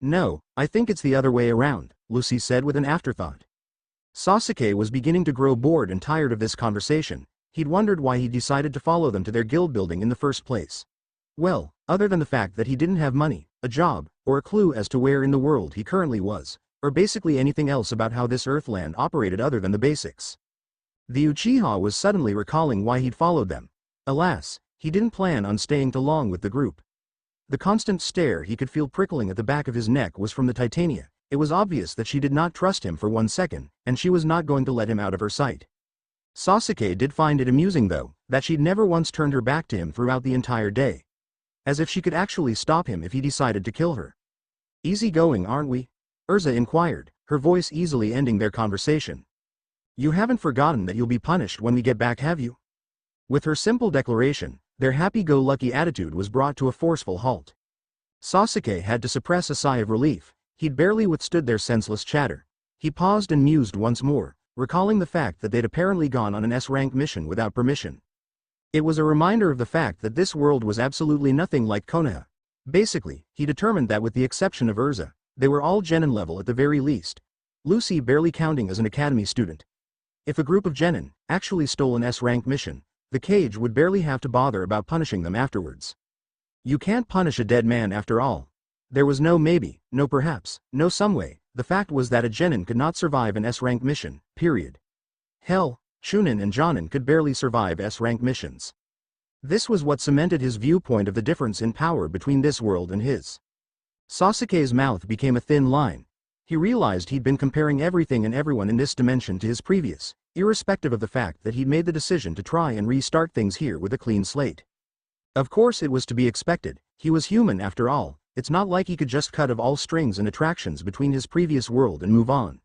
"No, I think it's the other way around," Lucy said with an afterthought. Sasuke was beginning to grow bored and tired of this conversation. He'd wondered why he decided to follow them to their guild building in the first place. Well, other than the fact that he didn't have money, a job, or a clue as to where in the world he currently was, or basically anything else about how this Earthland operated other than the basics. The Uchiha was suddenly recalling why he'd followed them. Alas, he didn't plan on staying too long with the group. The constant stare he could feel prickling at the back of his neck was from the Titania. It was obvious that she did not trust him for 1 second, and she was not going to let him out of her sight. Sasuke did find it amusing though, that she'd never once turned her back to him throughout the entire day. As if she could actually stop him if he decided to kill her. "Easy going, aren't we?" Urza inquired, her voice easily ending their conversation. "You haven't forgotten that you'll be punished when we get back, have you?" With her simple declaration, their happy-go-lucky attitude was brought to a forceful halt. Sasuke had to suppress a sigh of relief. He'd barely withstood their senseless chatter. He paused and mused once more, recalling the fact that they'd apparently gone on an S-rank mission without permission. It was a reminder of the fact that this world was absolutely nothing like Konoha. Basically, he determined that with the exception of Urza, they were all genin level at the very least. Lucy barely counting as an academy student. If a group of genin actually stole an S-rank mission, the cage would barely have to bother about punishing them afterwards. You can't punish a dead man after all. There was no maybe, no perhaps, no some way. The fact was that a genin could not survive an S-rank mission, period. Hell, Chunin and Jonin could barely survive S-rank missions. This was what cemented his viewpoint of the difference in power between this world and his. Sasuke's mouth became a thin line. He realized he'd been comparing everything and everyone in this dimension to his previous, irrespective of the fact that he'd made the decision to try and restart things here with a clean slate. Of course it was to be expected, he was human after all. It's not like he could just cut off all strings and attractions between his previous world and move on.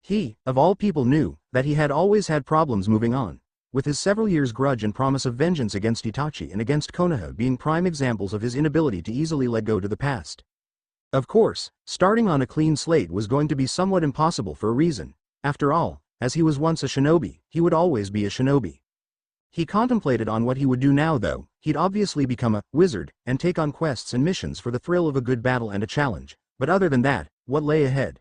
He, of all people, knew that he had always had problems moving on, with his several years' grudge and promise of vengeance against Itachi and against Konoha being prime examples of his inability to easily let go to the past. Of course, starting on a clean slate was going to be somewhat impossible for a reason. After all, as he was once a shinobi, he would always be a shinobi. He contemplated on what he would do now though. He'd obviously become a wizard and take on quests and missions for the thrill of a good battle and a challenge, but other than that, what lay ahead?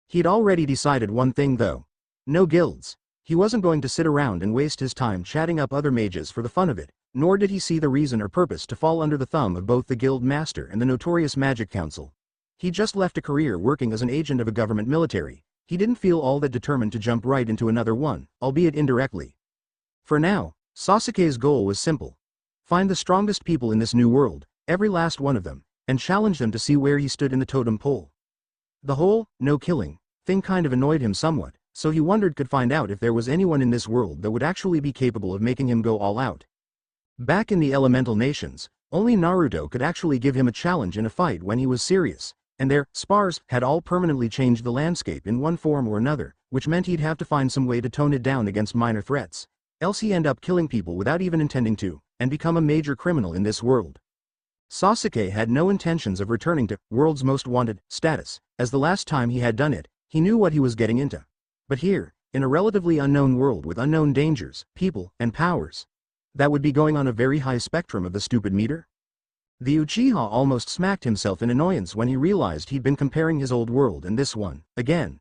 He'd already decided one thing though. No guilds. He wasn't going to sit around and waste his time chatting up other mages for the fun of it, nor did he see the reason or purpose to fall under the thumb of both the guild master and the notorious magic council. He just left a career working as an agent of a government military. He didn't feel all that determined to jump right into another one, albeit indirectly. For now, Sasuke's goal was simple. Find the strongest people in this new world, every last one of them, and challenge them to see where he stood in the totem pole. The whole, no killing, thing kind of annoyed him somewhat, so he wondered could find out if there was anyone in this world that would actually be capable of making him go all out. Back in the elemental nations, only Naruto could actually give him a challenge in a fight when he was serious, and their spars had all permanently changed the landscape in one form or another, which meant he'd have to find some way to tone it down against minor threats, else he'd end up killing people without even intending to, and become a major criminal in this world. Sasuke had no intentions of returning to World's Most Wanted status, as the last time he had done it, he knew what he was getting into. But here, in a relatively unknown world with unknown dangers, people, and powers, That would be going on a very high spectrum of the stupid meter? The Uchiha almost smacked himself in annoyance when he realized he'd been comparing his old world and this one, again.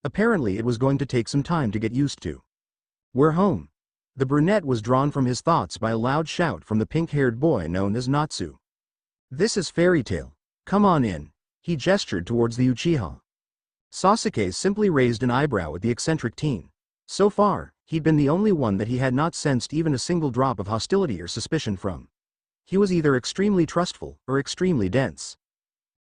Apparently it was going to take some time to get used to. We're home. The brunette was drawn from his thoughts by a loud shout from the pink-haired boy known as Natsu. This is fairy tale. Come on in. He gestured towards the Uchiha. Sasuke simply raised an eyebrow at the eccentric teen. So far, he'd been the only one that he had not sensed even a single drop of hostility or suspicion from. He was either extremely trustful or extremely dense.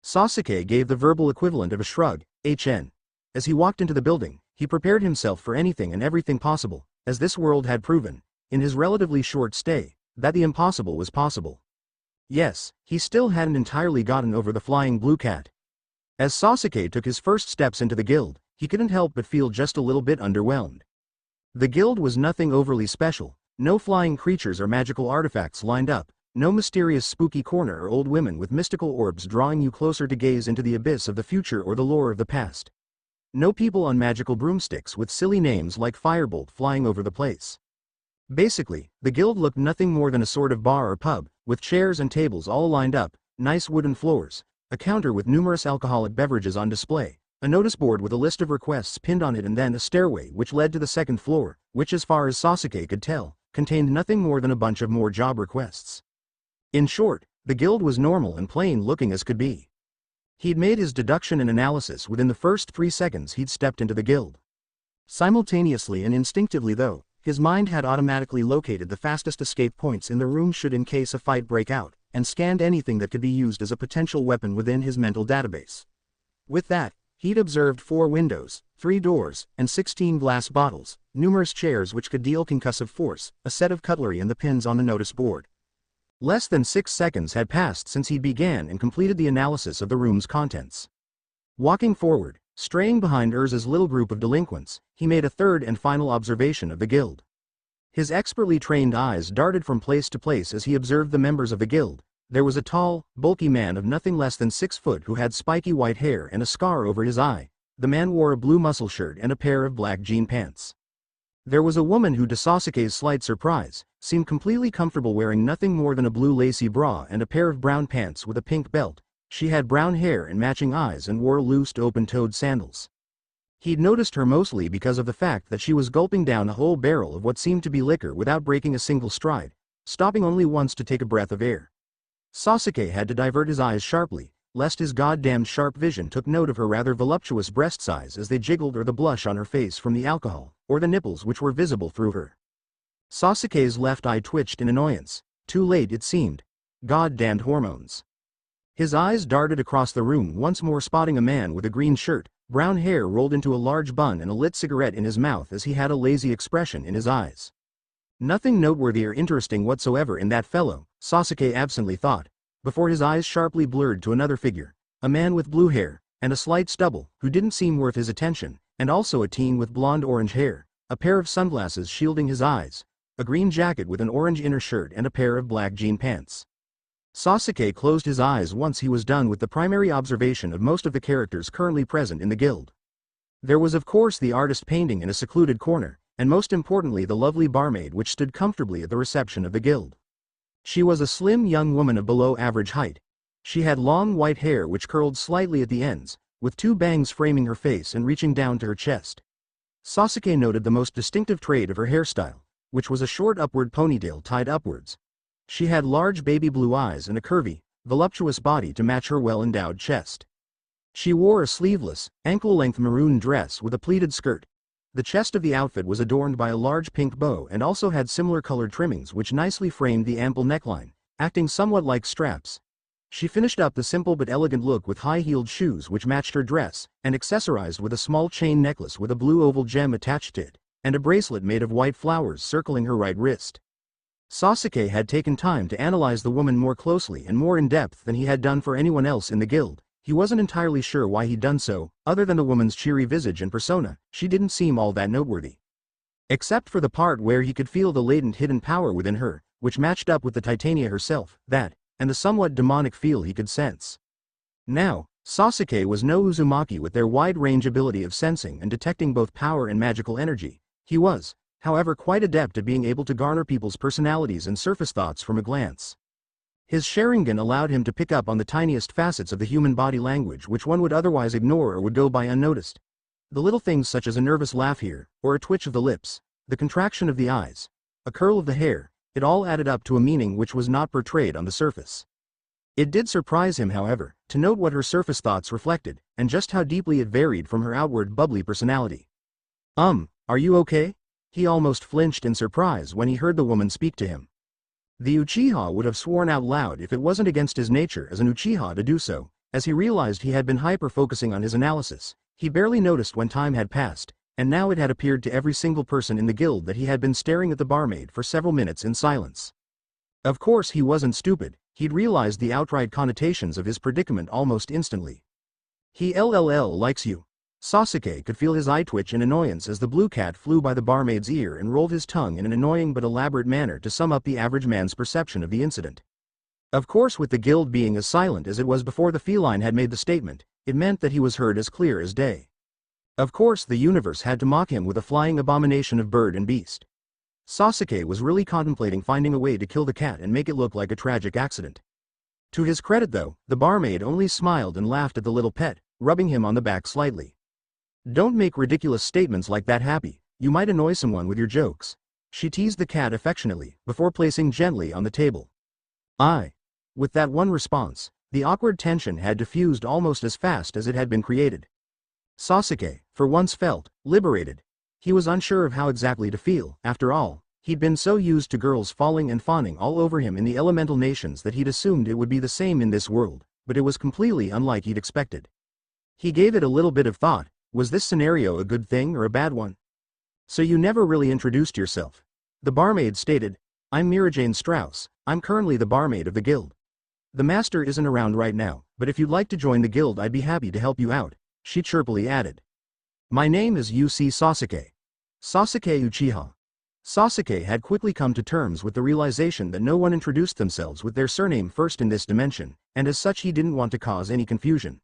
Sasuke gave the verbal equivalent of a shrug, HN. As he walked into the building, he prepared himself for anything and everything possible, as this world had proven, in his relatively short stay, that the impossible was possible. Yes, he still hadn't entirely gotten over the flying blue cat. As Sasuke took his first steps into the guild, he couldn't help but feel just a little bit underwhelmed. The guild was nothing overly special, no flying creatures or magical artifacts lined up, no mysterious spooky corner or old women with mystical orbs drawing you closer to gaze into the abyss of the future or the lore of the past. No people on magical broomsticks with silly names like Firebolt flying over the place. Basically, the guild looked nothing more than a sort of bar or pub, with chairs and tables all lined up, nice wooden floors, a counter with numerous alcoholic beverages on display, a notice board with a list of requests pinned on it, and then a stairway which led to the second floor, which as far as Sasuke could tell, contained nothing more than a bunch of more job requests. In short, the guild was normal and plain looking as could be. He'd made his deduction and analysis within the first 3 seconds he'd stepped into the guild. Simultaneously and instinctively though, his mind had automatically located the fastest escape points in the room should in case a fight break out, and scanned anything that could be used as a potential weapon within his mental database. With that, he'd observed 4 windows, 3 doors, and 16 glass bottles, numerous chairs which could deal concussive force, a set of cutlery and the pins on the notice board. Less than 6 seconds had passed since he began and completed the analysis of the room's contents. Walking forward, straying behind Urza's little group of delinquents, he made a third and final observation of the guild. His expertly trained eyes darted from place to place as he observed the members of the guild. There was a tall, bulky man of nothing less than 6 foot who had spiky white hair and a scar over his eye. The man wore a blue muscle shirt and a pair of black jean pants. There was a woman who, to Sasuke's slight surprise, seemed completely comfortable wearing nothing more than a blue lacy bra and a pair of brown pants with a pink belt. She had brown hair and matching eyes and wore loose open-toed sandals. He'd noticed her mostly because of the fact that she was gulping down a whole barrel of what seemed to be liquor without breaking a single stride, stopping only once to take a breath of air. Sasuke had to divert his eyes sharply, lest his goddamned sharp vision took note of her rather voluptuous breast size as they jiggled, or the blush on her face from the alcohol, or the nipples which were visible through her. Sasuke's left eye twitched in annoyance. Too late it seemed. Goddamned hormones. His eyes darted across the room, once more spotting a man with a green shirt, brown hair rolled into a large bun and a lit cigarette in his mouth as he had a lazy expression in his eyes. Nothing noteworthy or interesting whatsoever in that fellow, Sasuke absently thought, before his eyes sharply blurred to another figure, a man with blue hair, and a slight stubble, who didn't seem worth his attention, and also a teen with blonde-orange hair, a pair of sunglasses shielding his eyes, a green jacket with an orange inner shirt and a pair of black jean pants. Sasuke closed his eyes once he was done with the primary observation of most of the characters currently present in the guild. There was of course the artist painting in a secluded corner, and most importantly the lovely barmaid which stood comfortably at the reception of the guild. She was a slim young woman of below average height. She had long white hair which curled slightly at the ends, with 2 bangs framing her face and reaching down to her chest. Sasuke noted the most distinctive trait of her hairstyle, which was a short upward ponytail tied upwards. She had large baby blue eyes and a curvy, voluptuous body to match her well-endowed chest. She wore a sleeveless, ankle-length maroon dress with a pleated skirt. The chest of the outfit was adorned by a large pink bow and also had similar colored trimmings which nicely framed the ample neckline, acting somewhat like straps. She finished up the simple but elegant look with high-heeled shoes which matched her dress, and accessorized with a small chain necklace with a blue oval gem attached to it, and a bracelet made of white flowers circling her right wrist. Sasuke had taken time to analyze the woman more closely and more in depth than he had done for anyone else in the guild. He wasn't entirely sure why he'd done so. Other than the woman's cheery visage and persona, she didn't seem all that noteworthy. Except for the part where he could feel the latent hidden power within her, which matched up with the Titania herself, that, and the somewhat demonic feel he could sense. Now, Sasuke was no Uzumaki with their wide-range ability of sensing and detecting both power and magical energy. He was, however quite adept at being able to garner people's personalities and surface thoughts from a glance. His Sharingan allowed him to pick up on the tiniest facets of the human body language which one would otherwise ignore or would go by unnoticed. The little things such as a nervous laugh here, or a twitch of the lips, the contraction of the eyes, a curl of the hair, it all added up to a meaning which was not portrayed on the surface. It did surprise him, however, to note what her surface thoughts reflected, and just how deeply it varied from her outward bubbly personality. Are you okay?" He almost flinched in surprise when he heard the woman speak to him. The Uchiha would have sworn out loud if it wasn't against his nature as an Uchiha to do so, as he realized he had been hyper-focusing on his analysis. He barely noticed when time had passed, and now it had appeared to every single person in the guild that he had been staring at the barmaid for several minutes in silence. Of course he wasn't stupid, he'd realized the outright connotations of his predicament almost instantly. "He likes you." Sasuke could feel his eye twitch in annoyance as the blue cat flew by the barmaid's ear and rolled his tongue in an annoying but elaborate manner to sum up the average man's perception of the incident. Of course, with the guild being as silent as it was before the feline had made the statement, it meant that he was heard as clear as day. Of course the universe had to mock him with a flying abomination of bird and beast. Sasuke was really contemplating finding a way to kill the cat and make it look like a tragic accident. To his credit though, the barmaid only smiled and laughed at the little pet, rubbing him on the back slightly. "Don't make ridiculous statements like that, Happy, you might annoy someone with your jokes." She teased the cat affectionately, before placing gently on the table. With that one response, the awkward tension had diffused almost as fast as it had been created. Sasuke, for once, felt liberated. He was unsure of how exactly to feel. After all, he'd been so used to girls falling and fawning all over him in the elemental nations that he'd assumed it would be the same in this world, but it was completely unlike he'd expected. He gave it a little bit of thought. Was this scenario a good thing or a bad one? "So you never really introduced yourself." The barmaid stated. "I'm Mirajane Strauss, I'm currently the barmaid of the guild. The master isn't around right now, but if you'd like to join the guild I'd be happy to help you out," she chirpily added. "My name is UC Sasuke. Sasuke Uchiha." Sasuke had quickly come to terms with the realization that no one introduced themselves with their surname first in this dimension, and as such he didn't want to cause any confusion.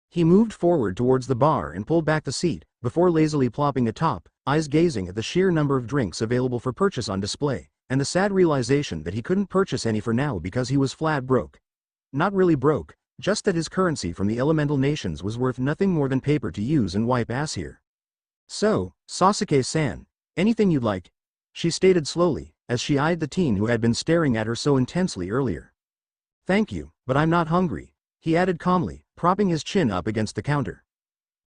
He moved forward towards the bar and pulled back the seat, before lazily plopping atop, eyes gazing at the sheer number of drinks available for purchase on display, and the sad realization that he couldn't purchase any for now because he was flat broke. Not really broke, just that his currency from the elemental nations was worth nothing more than paper to use and wipe ass here. "So, Sasuke-san, anything you'd like?" she stated slowly, as she eyed the teen who had been staring at her so intensely earlier. "Thank you, but I'm not hungry," he added calmly, propping his chin up against the counter.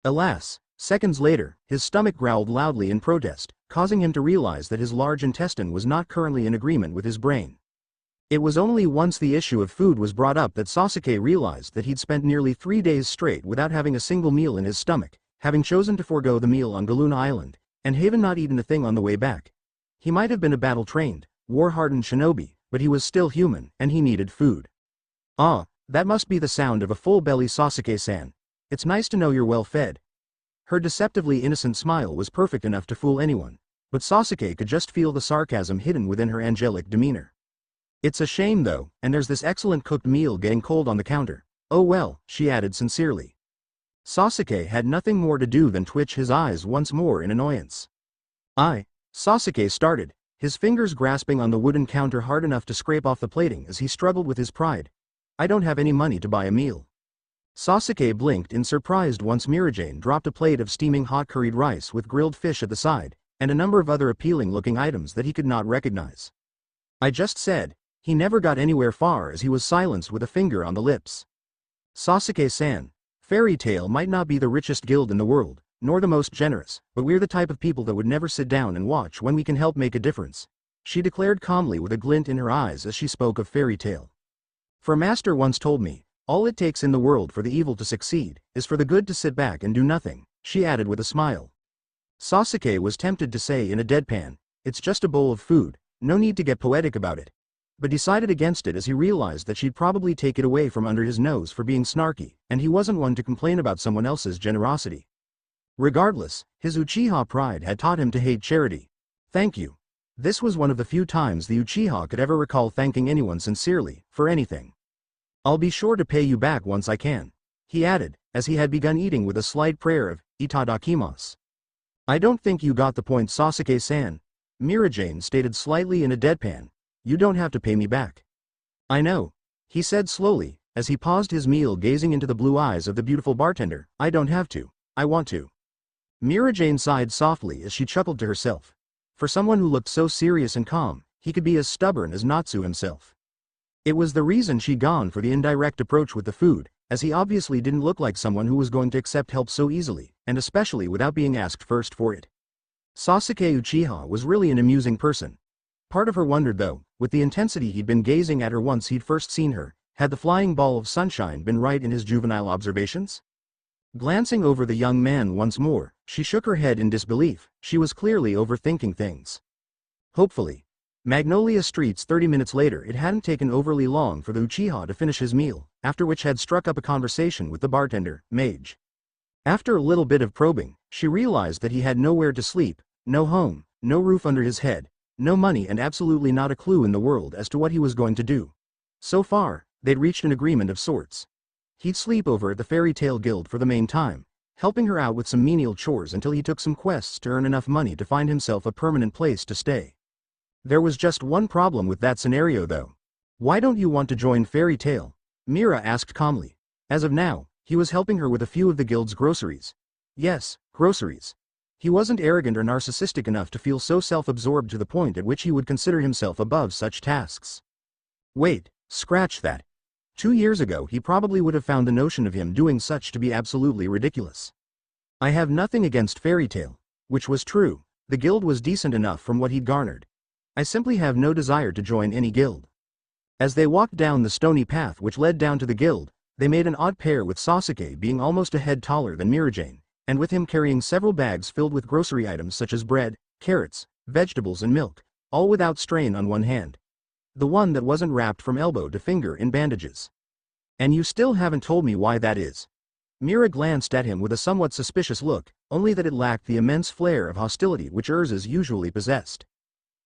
Alas, seconds later, his stomach growled loudly in protest, causing him to realize that his large intestine was not currently in agreement with his brain. It was only once the issue of food was brought up that Sasuke realized that he'd spent nearly 3 days straight without having a single meal in his stomach, having chosen to forego the meal on Galuna Island, and having not eaten a thing on the way back. He might have been a battle-trained, war-hardened shinobi, but he was still human, and he needed food. That must be the sound of a full belly, Sasuke-san. It's nice to know you're well fed." Her deceptively innocent smile was perfect enough to fool anyone, but Sasuke could just feel the sarcasm hidden within her angelic demeanor. "It's a shame though, and there's this excellent cooked meal getting cold on the counter." "Oh well," she added sincerely. Sasuke had nothing more to do than twitch his eyes once more in annoyance. Sasuke started, his fingers grasping on the wooden counter hard enough to scrape off the plating as he struggled with his pride. "I don't have any money to buy a meal." Sasuke blinked in surprise once Mirajane dropped a plate of steaming hot curried rice with grilled fish at the side, and a number of other appealing-looking items that he could not recognize. "I just said." He never got anywhere far as he was silenced with a finger on the lips. "Sasuke-san, Fairy Tail might not be the richest guild in the world, nor the most generous, but we're the type of people that would never sit down and watch when we can help make a difference," she declared calmly with a glint in her eyes as she spoke of Fairy Tail. "For Master once told me, all it takes in the world for the evil to succeed, is for the good to sit back and do nothing," she added with a smile. Sasuke was tempted to say in a deadpan, "It's just a bowl of food, no need to get poetic about it," but decided against it as he realized that she'd probably take it away from under his nose for being snarky, and he wasn't one to complain about someone else's generosity. Regardless, his Uchiha pride had taught him to hate charity. "Thank you." This was one of the few times the Uchiha could ever recall thanking anyone sincerely, for anything. "I'll be sure to pay you back once I can," he added, as he had begun eating with a slight prayer of, "Itadakimasu." "I don't think you got the point, Sasuke-san." Mira-Jane stated slightly in a deadpan. You don't have to pay me back. I know. He said slowly, as he paused his meal gazing into the blue eyes of the beautiful bartender. I don't have to. I want to. Mira-Jane sighed softly as she chuckled to herself. For someone who looked so serious and calm, he could be as stubborn as Natsu himself. It was the reason she'd gone for the indirect approach with the food, as he obviously didn't look like someone who was going to accept help so easily, and especially without being asked first for it. Sasuke Uchiha was really an amusing person. Part of her wondered though, with the intensity he'd been gazing at her once he'd first seen her, had the flying ball of sunshine been right in his juvenile observations? Glancing over the young man once more, she shook her head in disbelief. She was clearly overthinking things. Hopefully. Magnolia Streets 30 minutes later. It hadn't taken overly long for the Uchiha to finish his meal, after which had struck up a conversation with the bartender, Mage. After a little bit of probing, she realized that he had nowhere to sleep, no home, no roof under his head, no money and absolutely not a clue in the world as to what he was going to do. So far, they'd reached an agreement of sorts. He'd sleep over at the Fairy Tale Guild for the main time, helping her out with some menial chores until he took some quests to earn enough money to find himself a permanent place to stay. There was just one problem with that scenario though. Why don't you want to join Fairy Tale? Mira asked calmly. As of now, he was helping her with a few of the guild's groceries. Yes, groceries. He wasn't arrogant or narcissistic enough to feel so self-absorbed to the point at which he would consider himself above such tasks. Wait, scratch that. 2 years ago he probably would have found the notion of him doing such to be absolutely ridiculous. I have nothing against Fairy Tale, which was true. The guild was decent enough from what he'd garnered. I simply have no desire to join any guild. As they walked down the stony path which led down to the guild, they made an odd pair with Sasuke being almost a head taller than Mira-Jane, and with him carrying several bags filled with grocery items such as bread, carrots, vegetables and milk, all without strain on one hand. The one that wasn't wrapped from elbow to finger in bandages. And you still haven't told me why that is. Mira glanced at him with a somewhat suspicious look, only that it lacked the immense flair of hostility which Urzas usually possessed.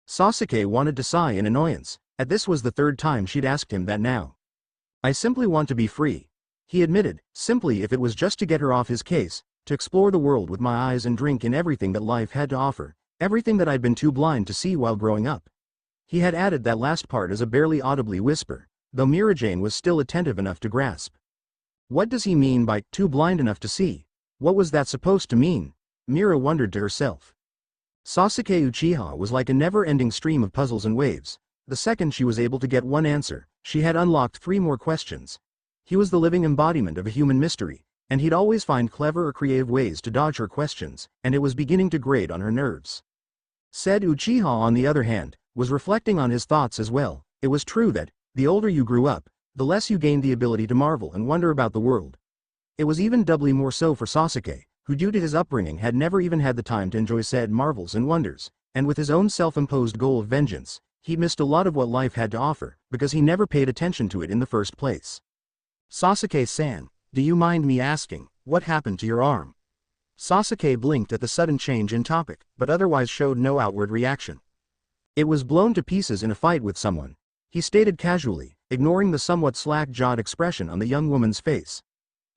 Sasuke wanted to sigh in annoyance, as this was the third time she'd asked him that now. I simply want to be free. He admitted, simply if it was just to get her off his case, to explore the world with my eyes and drink in everything that life had to offer, everything that I'd been too blind to see while growing up. He had added that last part as a barely audibly whisper, though Mira-Jane was still attentive enough to grasp. What does he mean by too blind enough to see? What was that supposed to mean? Mira wondered to herself. Sasuke Uchiha was like a never-ending stream of puzzles and waves. The second she was able to get one answer, she had unlocked 3 more questions. He was the living embodiment of a human mystery, and he'd always find clever or creative ways to dodge her questions, and it was beginning to grate on her nerves. Said Uchiha, on the other hand, was reflecting on his thoughts as well. It was true that, the older you grew up, the less you gained the ability to marvel and wonder about the world. It was even doubly more so for Sasuke, who due to his upbringing had never even had the time to enjoy said marvels and wonders, and with his own self-imposed goal of vengeance, he missed a lot of what life had to offer, because he never paid attention to it in the first place. Sasuke-san, do you mind me asking, what happened to your arm? Sasuke blinked at the sudden change in topic, but otherwise showed no outward reaction. It was blown to pieces in a fight with someone, he stated casually, ignoring the somewhat slack-jawed expression on the young woman's face.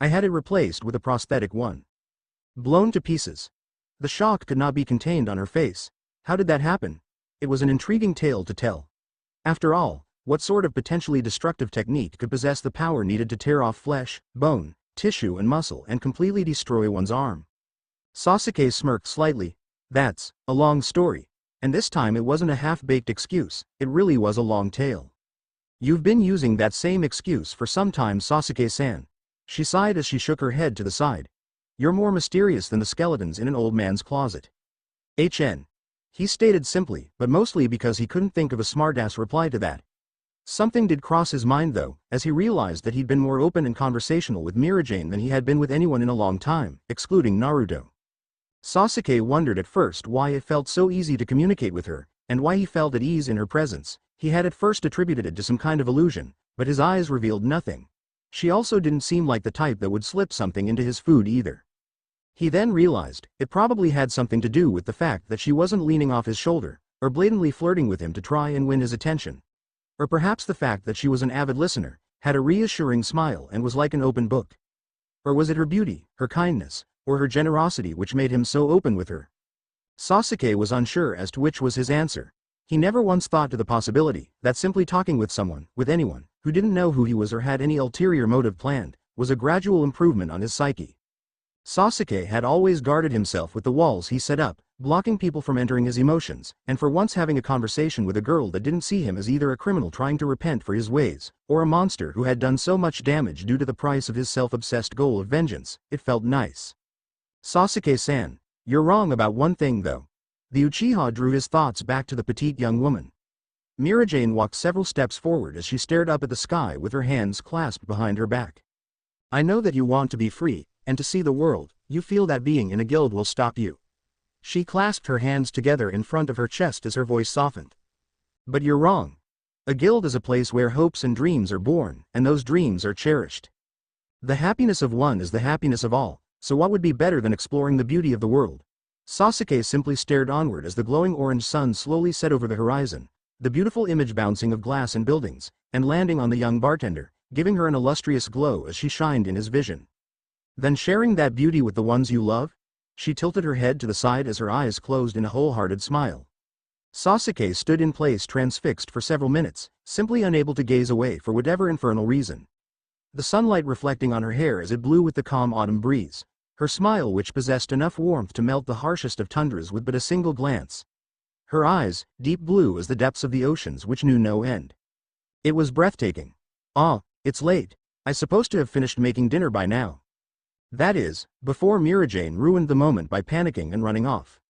I had it replaced with a prosthetic one. Blown to pieces. The shock could not be contained on her face. How did that happen? It was an intriguing tale to tell. After all, what sort of potentially destructive technique could possess the power needed to tear off flesh, bone, tissue and muscle and completely destroy one's arm? Sasuke smirked slightly. That's a long story. And this time it wasn't a half-baked excuse, it really was a long tale. You've been using that same excuse for some time, Sasuke-san. She sighed as she shook her head to the side. You're more mysterious than the skeletons in an old man's closet. He stated simply, but mostly because he couldn't think of a smartass reply to that. Something did cross his mind though, as he realized that he'd been more open and conversational with Mira-Jane than he had been with anyone in a long time, excluding Naruto. Sasuke wondered at first why it felt so easy to communicate with her, and why he felt at ease in her presence. He had at first attributed it to some kind of illusion, but his eyes revealed nothing. She also didn't seem like the type that would slip something into his food either. He then realized, it probably had something to do with the fact that she wasn't leaning off his shoulder, or blatantly flirting with him to try and win his attention. Or perhaps the fact that she was an avid listener, had a reassuring smile and was like an open book. Or was it her beauty, her kindness, or her generosity which made him so open with her? Sasuke was unsure as to which was his answer. He never once thought to the possibility that simply talking with someone, with anyone, who didn't know who he was or had any ulterior motive planned, was a gradual improvement on his psyche. Sasuke had always guarded himself with the walls he set up, blocking people from entering his emotions, and for once having a conversation with a girl that didn't see him as either a criminal trying to repent for his ways, or a monster who had done so much damage due to the price of his self-obsessed goal of vengeance, it felt nice. Sasuke-san, you're wrong about one thing though. The Uchiha drew his thoughts back to the petite young woman. Mirajane walked several steps forward as she stared up at the sky with her hands clasped behind her back. I know that you want to be free, and to see the world. You feel that being in a guild will stop you. She clasped her hands together in front of her chest as her voice softened. But you're wrong. A guild is a place where hopes and dreams are born, and those dreams are cherished. The happiness of one is the happiness of all, so what would be better than exploring the beauty of the world? Sasuke simply stared onward as the glowing orange sun slowly set over the horizon, the beautiful image bouncing of glass and buildings, and landing on the young bartender, giving her an illustrious glow as she shined in his vision. Then sharing that beauty with the ones you love? She tilted her head to the side as her eyes closed in a wholehearted smile. Sasuke stood in place transfixed for several minutes, simply unable to gaze away for whatever infernal reason. The sunlight reflecting on her hair as it blew with the calm autumn breeze, her smile which possessed enough warmth to melt the harshest of tundras with but a single glance. Her eyes, deep blue as the depths of the oceans which knew no end. It was breathtaking. Ah, it's late. I'm supposed to have finished making dinner by now. That is, before Mirajane ruined the moment by panicking and running off.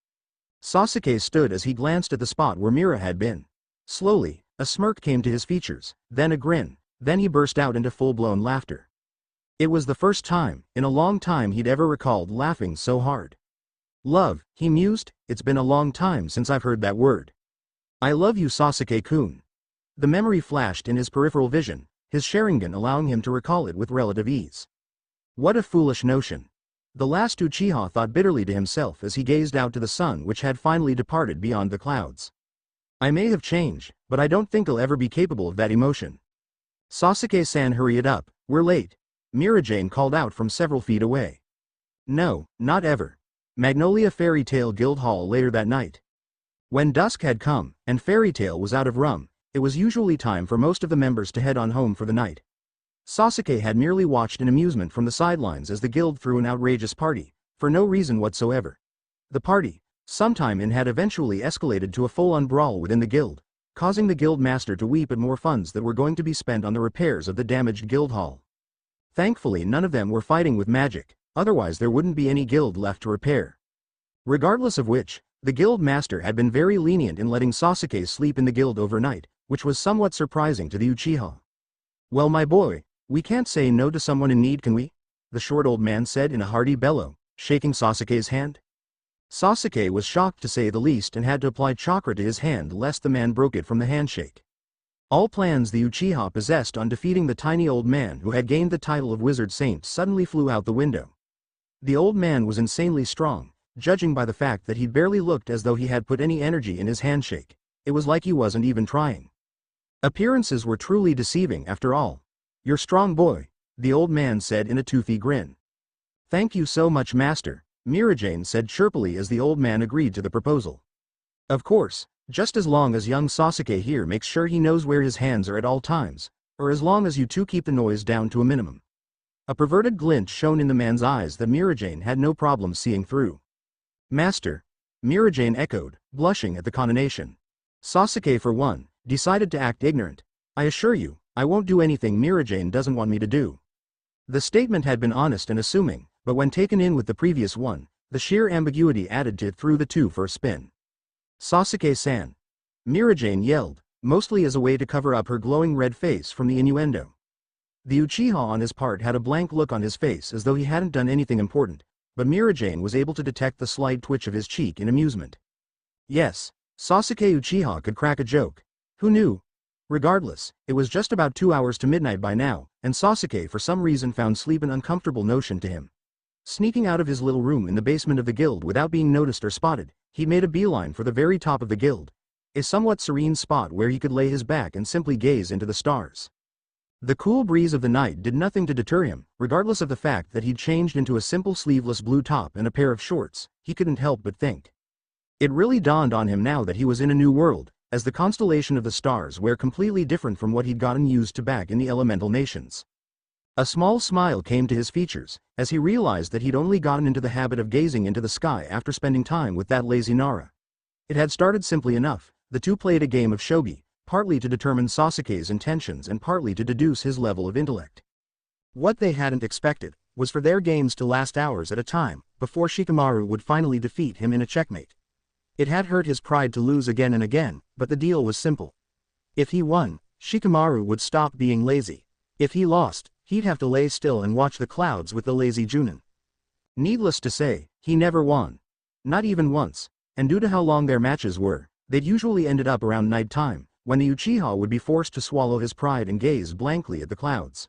Sasuke stood as he glanced at the spot where Mira had been. Slowly, a smirk came to his features, then a grin, then he burst out into full-blown laughter. It was the first time, in a long time he'd ever recalled laughing so hard. Love, he mused, it's been a long time since I've heard that word. I love you Sasuke-kun. The memory flashed in his peripheral vision, his Sharingan allowing him to recall it with relative ease. What a foolish notion. The last Uchiha thought bitterly to himself as he gazed out to the sun which had finally departed beyond the clouds. I may have changed, but I don't think I'll ever be capable of that emotion. Sasuke-san, hurry it up, we're late. Mirajane called out from several feet away. No, not ever. Magnolia Fairy Tale Guild Hall later that night. When dusk had come, and Fairy Tale was out of rum, it was usually time for most of the members to head on home for the night. Sasuke had merely watched in amusement from the sidelines as the guild threw an outrageous party, for no reason whatsoever. The party, sometime in, had eventually escalated to a full-on brawl within the guild, causing the guild master to weep at more funds that were going to be spent on the repairs of the damaged guild hall. Thankfully none of them were fighting with magic, otherwise there wouldn't be any guild left to repair. Regardless of which, the guild master had been very lenient in letting Sasuke sleep in the guild overnight, which was somewhat surprising to the Uchiha. Well my boy, we can't say no to someone in need, can we? The short old man said in a hearty bellow, shaking Sasuke's hand. Sasuke was shocked to say the least and had to apply chakra to his hand lest the man broke it from the handshake. All plans the Uchiha possessed on defeating the tiny old man who had gained the title of Wizard Saint suddenly flew out the window. The old man was insanely strong, judging by the fact that he'd barely looked as though he had put any energy in his handshake. It was like he wasn't even trying. Appearances were truly deceiving after all. You're strong boy, the old man said in a toothy grin. Thank you so much master, Mirajane said chirpily as the old man agreed to the proposal. Of course, just as long as young Sasuke here makes sure he knows where his hands are at all times, or as long as you two keep the noise down to a minimum. A perverted glint shone in the man's eyes that Mirajane had no problem seeing through. Master, Mirajane echoed, blushing at the connotation. Sasuke for one, decided to act ignorant. I assure you, I won't do anything Mirajane doesn't want me to do. The statement had been honest and assuming, but when taken in with the previous one, the sheer ambiguity added to it threw the two for a spin. Sasuke-san. Mirajane yelled, mostly as a way to cover up her glowing red face from the innuendo. The Uchiha on his part had a blank look on his face as though he hadn't done anything important, but Mirajane was able to detect the slight twitch of his cheek in amusement. Yes, Sasuke Uchiha could crack a joke. Who knew? Regardless, it was just about 2 hours to midnight by now, and Sasuke for some reason found sleep an uncomfortable notion to him. Sneaking out of his little room in the basement of the guild without being noticed or spotted, he made a beeline for the very top of the guild, a somewhat serene spot where he could lay his back and simply gaze into the stars. The cool breeze of the night did nothing to deter him, regardless of the fact that he'd changed into a simple sleeveless blue top and a pair of shorts. He couldn't help but think. It really dawned on him now that he was in a new world, as the constellation of the stars were completely different from what he'd gotten used to back in the elemental nations. A small smile came to his features, as he realized that he'd only gotten into the habit of gazing into the sky after spending time with that lazy Nara. It had started simply enough. The two played a game of shogi, partly to determine Sasuke's intentions and partly to deduce his level of intellect. What they hadn't expected was for their games to last hours at a time, before Shikamaru would finally defeat him in a checkmate. It had hurt his pride to lose again and again, but the deal was simple. If he won, Shikamaru would stop being lazy. If he lost, he'd have to lay still and watch the clouds with the lazy Junin. Needless to say, he never won. Not even once, and due to how long their matches were, they'd usually ended up around night time, when the Uchiha would be forced to swallow his pride and gaze blankly at the clouds.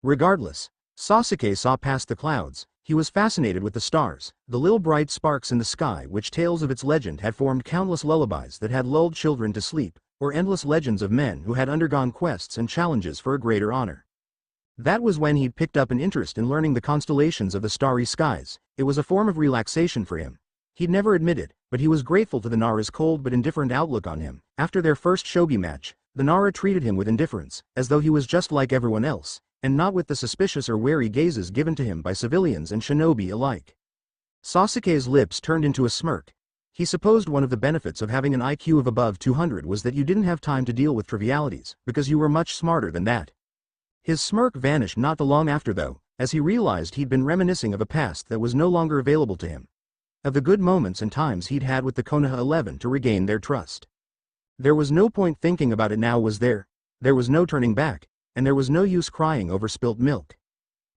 Regardless, Sasuke saw past the clouds. He was fascinated with the stars, the little bright sparks in the sky which tales of its legend had formed countless lullabies that had lulled children to sleep, or endless legends of men who had undergone quests and challenges for a greater honor. That was when he'd picked up an interest in learning the constellations of the starry skies. It was a form of relaxation for him. He'd never admit it, but he was grateful to the Nara's cold but indifferent outlook on him. After their first shogi match, the Nara treated him with indifference, as though he was just like everyone else, and not with the suspicious or wary gazes given to him by civilians and shinobi alike. Sasuke's lips turned into a smirk. He supposed one of the benefits of having an IQ of above 200 was that you didn't have time to deal with trivialities, because you were much smarter than that. His smirk vanished not long after though, as he realized he'd been reminiscing of a past that was no longer available to him. Of the good moments and times he'd had with the Konoha 11 to regain their trust. There was no point thinking about it now, was there? There was no turning back, and there was no use crying over spilt milk.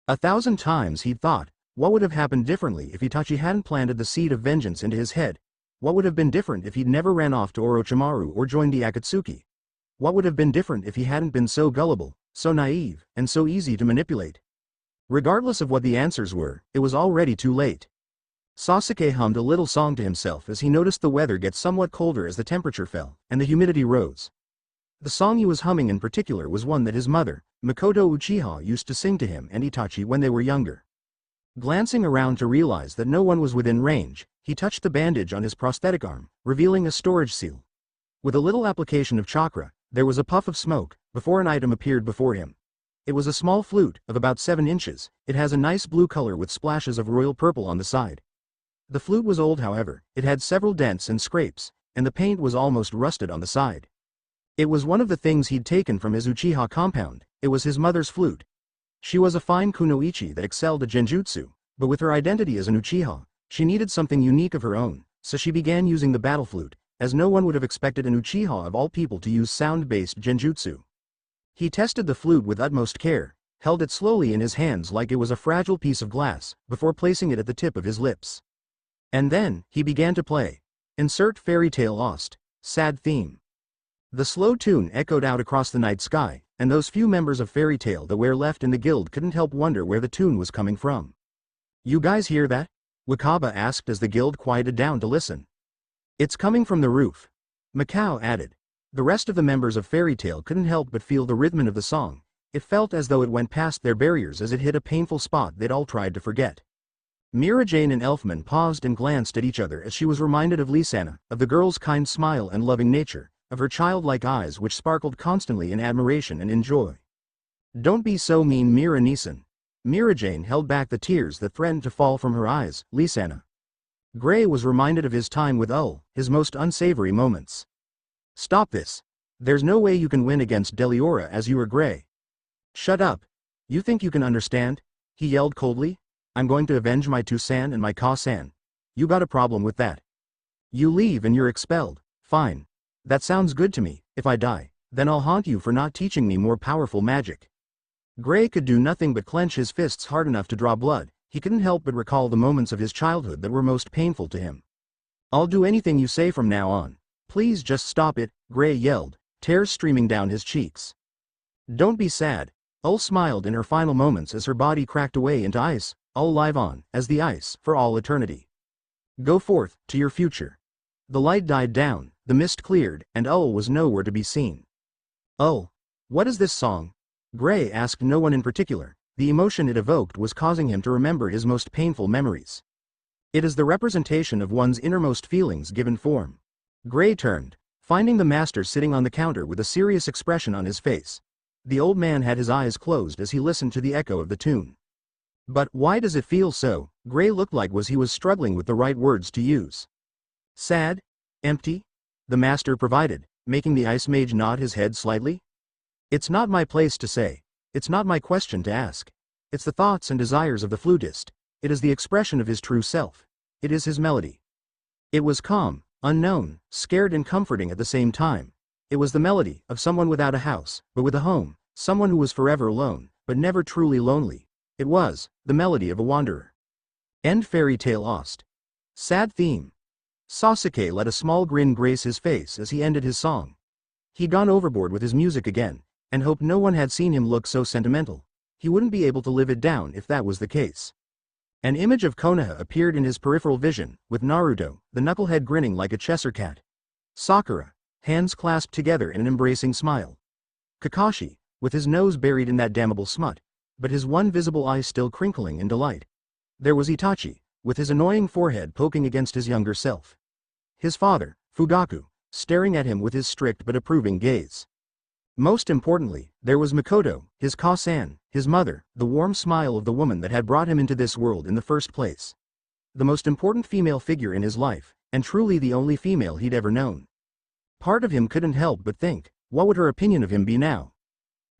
1,000 times he'd thought, what would have happened differently if Itachi hadn't planted the seed of vengeance into his head? What would have been different if he'd never ran off to Orochimaru or joined the Akatsuki? What would have been different if he hadn't been so gullible, so naive, and so easy to manipulate? Regardless of what the answers were, it was already too late. Sasuke hummed a little song to himself as he noticed the weather get somewhat colder as the temperature fell, and the humidity rose. The song he was humming in particular was one that his mother, Mikoto Uchiha, used to sing to him and Itachi when they were younger. Glancing around to realize that no one was within range, he touched the bandage on his prosthetic arm, revealing a storage seal. With a little application of chakra, there was a puff of smoke, before an item appeared before him. It was a small flute, of about 7 inches. It has a nice blue color with splashes of royal purple on the side. The flute was old, however. It had several dents and scrapes, and the paint was almost rusted on the side. It was one of the things he'd taken from his Uchiha compound. It was his mother's flute. She was a fine kunoichi that excelled at genjutsu, but with her identity as an Uchiha, she needed something unique of her own, so she began using the battle flute, as no one would have expected an Uchiha of all people to use sound-based genjutsu. He tested the flute with utmost care, held it slowly in his hands like it was a fragile piece of glass, before placing it at the tip of his lips. And then, he began to play. Insert fairy tale Ost. Sad theme. The slow tune echoed out across the night sky, and those few members of Fairy Tail that were left in the guild couldn't help wonder where the tune was coming from. You guys hear that? Wakaba asked as the guild quieted down to listen. It's coming from the roof. Mikao added. The rest of the members of Fairy Tail couldn't help but feel the rhythm of the song. It felt as though it went past their barriers as it hit a painful spot they'd all tried to forget. Mira Jane and Elfman paused and glanced at each other as she was reminded of Lisanna, of the girl's kind smile and loving nature, of her childlike eyes which sparkled constantly in admiration and in joy. Don't be so mean, Mira Nisan. Mira Jane held back the tears that threatened to fall from her eyes. Lisanna. Gray was reminded of his time with Ul, his most unsavory moments. Stop this. There's no way you can win against Deliora as you are Gray. Shut up. You think you can understand? He yelled coldly. I'm going to avenge my Tu-san and my Ka-san. You got a problem with that? You leave and you're expelled. Fine. That sounds good to me. If I die, then I'll haunt you for not teaching me more powerful magic. Gray could do nothing but clench his fists hard enough to draw blood. He couldn't help but recall the moments of his childhood that were most painful to him. I'll do anything you say from now on. Please just stop it, Gray yelled, tears streaming down his cheeks. Don't be sad. Ul smiled in her final moments as her body cracked away into ice. All live on, as the ice, for all eternity. Go forth, to your future. The light died down, the mist cleared, and Ul was nowhere to be seen. Ul, what is this song? Gray asked no one in particular. The emotion it evoked was causing him to remember his most painful memories. It is the representation of one's innermost feelings given form. Gray turned, finding the master sitting on the counter with a serious expression on his face. The old man had his eyes closed as he listened to the echo of the tune. But why does it feel so? Gray looked like he was struggling with the right words to use. Sad? Empty? The master provided, making the ice mage nod his head slightly. It's not my place to say. It's not my question to ask. It's the thoughts and desires of the flutist. It is the expression of his true self. It is his melody. It was calm, unknown, scared and comforting at the same time. It was the melody of someone without a house, but with a home, someone who was forever alone, but never truly lonely. It was the melody of a wanderer. End fairy tale lost. Sad theme. Sasuke let a small grin grace his face as he ended his song. He'd gone overboard with his music again, and hoped no one had seen him look so sentimental. He wouldn't be able to live it down if that was the case. An image of Konoha appeared in his peripheral vision, with Naruto, the knucklehead grinning like a Cheshire cat. Sakura, hands clasped together in an embracing smile. Kakashi, with his nose buried in that damnable smut, but his one visible eye still crinkling in delight. There was Itachi, with his annoying forehead poking against his younger self. His father, Fugaku, staring at him with his strict but approving gaze. Most importantly, there was Mikoto, his Ka-san, his mother, the warm smile of the woman that had brought him into this world in the first place. The most important female figure in his life, and truly the only female he'd ever known. Part of him couldn't help but think, what would her opinion of him be now?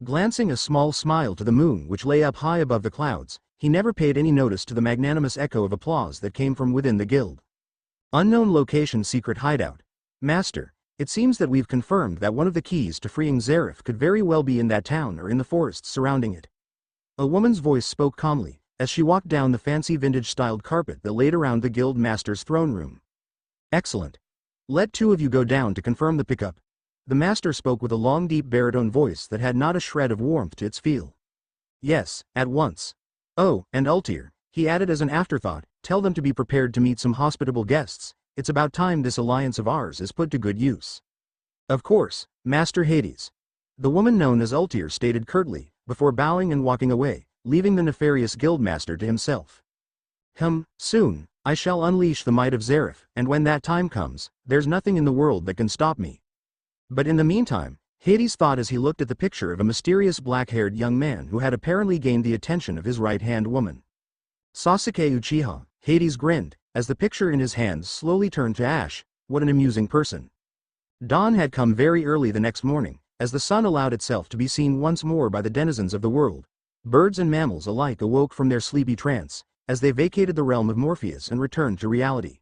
Glancing a small smile to the moon which lay up high above the clouds, he never paid any notice to the magnanimous echo of applause that came from within the guild. Unknown location secret hideout. Master, it seems that we've confirmed that one of the keys to freeing Zareth could very well be in that town or in the forests surrounding it. A woman's voice spoke calmly, as she walked down the fancy vintage-styled carpet that laid around the guild master's throne room. Excellent. Let two of you go down to confirm the pickup. The master spoke with a long deep baritone voice that had not a shred of warmth to its feel. Yes, at once. Oh, and Ultir, he added as an afterthought, tell them to be prepared to meet some hospitable guests. It's about time this alliance of ours is put to good use. Of course, Master Hades. The woman known as Ultir stated curtly, before bowing and walking away, leaving the nefarious guildmaster to himself. Soon, I shall unleash the might of Zareth, and when that time comes, there's nothing in the world that can stop me. But in the meantime, Hades thought as he looked at the picture of a mysterious black-haired young man who had apparently gained the attention of his right-hand woman. Sasuke Uchiha, Hades grinned, as the picture in his hands slowly turned to ash. What an amusing person. Dawn had come very early the next morning, as the sun allowed itself to be seen once more by the denizens of the world. Birds and mammals alike awoke from their sleepy trance, as they vacated the realm of Morpheus and returned to reality.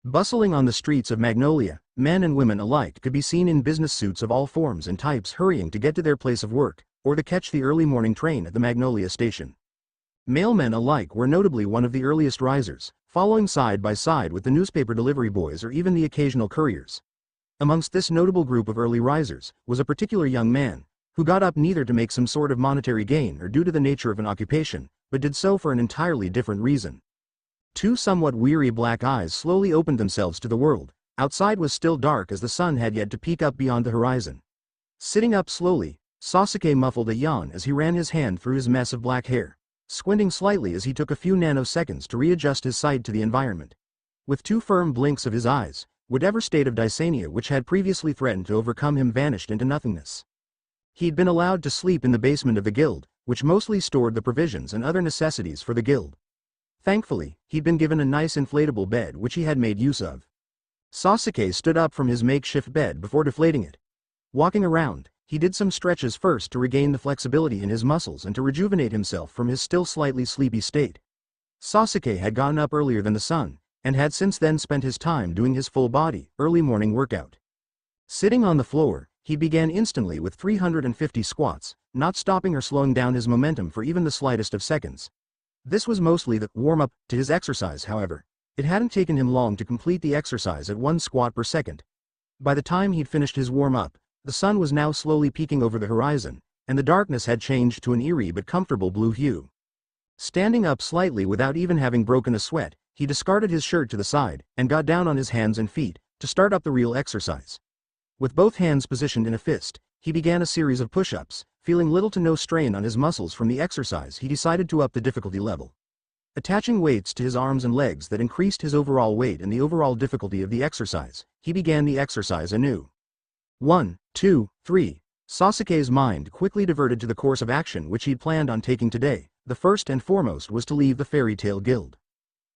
Bustling on the streets of Magnolia, men and women alike could be seen in business suits of all forms and types hurrying to get to their place of work, or to catch the early morning train at the Magnolia station. Mailmen alike were notably one of the earliest risers, following side by side with the newspaper delivery boys or even the occasional couriers. Amongst this notable group of early risers was a particular young man, who got up neither to make some sort of monetary gain or due to the nature of an occupation, but did so for an entirely different reason. Two somewhat weary black eyes slowly opened themselves to the world. Outside was still dark as the sun had yet to peek up beyond the horizon. Sitting up slowly, Sasuke muffled a yawn as he ran his hand through his mess of black hair, squinting slightly as he took a few nanoseconds to readjust his sight to the environment. With two firm blinks of his eyes, whatever state of dysania which had previously threatened to overcome him vanished into nothingness. He'd been allowed to sleep in the basement of the guild, which mostly stored the provisions and other necessities for the guild. Thankfully, he'd been given a nice inflatable bed which he had made use of. Sasuke stood up from his makeshift bed before deflating it. Walking around, he did some stretches first to regain the flexibility in his muscles and to rejuvenate himself from his still slightly sleepy state. Sasuke had gotten up earlier than the sun, and had since then spent his time doing his full-body, early morning workout. Sitting on the floor, he began instantly with 350 squats, not stopping or slowing down his momentum for even the slightest of seconds. This was mostly the warm-up to his exercise, however. It hadn't taken him long to complete the exercise at 1 squat per second. By the time he'd finished his warm-up, the sun was now slowly peeking over the horizon, and the darkness had changed to an eerie but comfortable blue hue. Standing up slightly without even having broken a sweat, he discarded his shirt to the side, and got down on his hands and feet, to start up the real exercise. With both hands positioned in a fist, he began a series of push-ups. Feeling little to no strain on his muscles from the exercise, he decided to up the difficulty level. Attaching weights to his arms and legs that increased his overall weight and the overall difficulty of the exercise, he began the exercise anew. 1, 2, 3. Sasuke's mind quickly diverted to the course of action which he'd planned on taking today. The first and foremost was to leave the Fairy Tail Guild.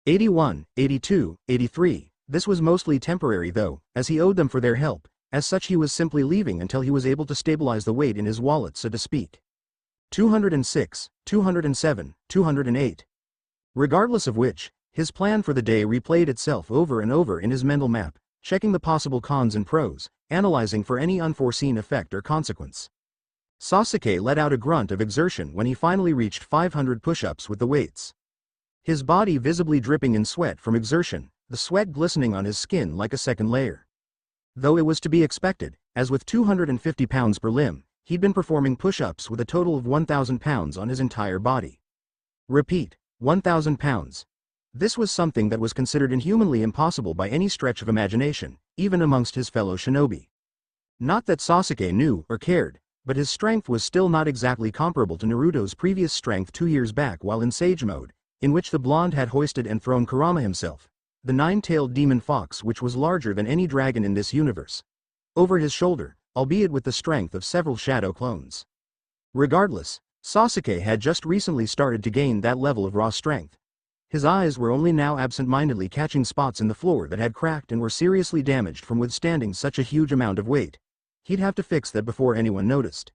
81, 82, 83. This was mostly temporary though, as he owed them for their help. As such he was simply leaving until he was able to stabilize the weight in his wallet so to speak. 206, 207, 208. Regardless of which, his plan for the day replayed itself over and over in his mental map, checking the possible cons and pros, analyzing for any unforeseen effect or consequence. Sasuke let out a grunt of exertion when he finally reached 500 push-ups with the weights. His body visibly dripping in sweat from exertion, the sweat glistening on his skin like a second layer. Though it was to be expected, as with 250 pounds per limb, he'd been performing push-ups with a total of 1,000 pounds on his entire body. Repeat, 1,000 pounds. This was something that was considered inhumanly impossible by any stretch of imagination, even amongst his fellow shinobi. Not that Sasuke knew or cared, but his strength was still not exactly comparable to Naruto's previous strength 2 years back while in Sage Mode, in which the blonde had hoisted and thrown Kurama himself, the nine-tailed demon fox which was larger than any dragon in this universe, over his shoulder, albeit with the strength of several shadow clones. Regardless, Sasuke had just recently started to gain that level of raw strength. His eyes were only now absent-mindedly catching spots in the floor that had cracked and were seriously damaged from withstanding such a huge amount of weight. He'd have to fix that before anyone noticed.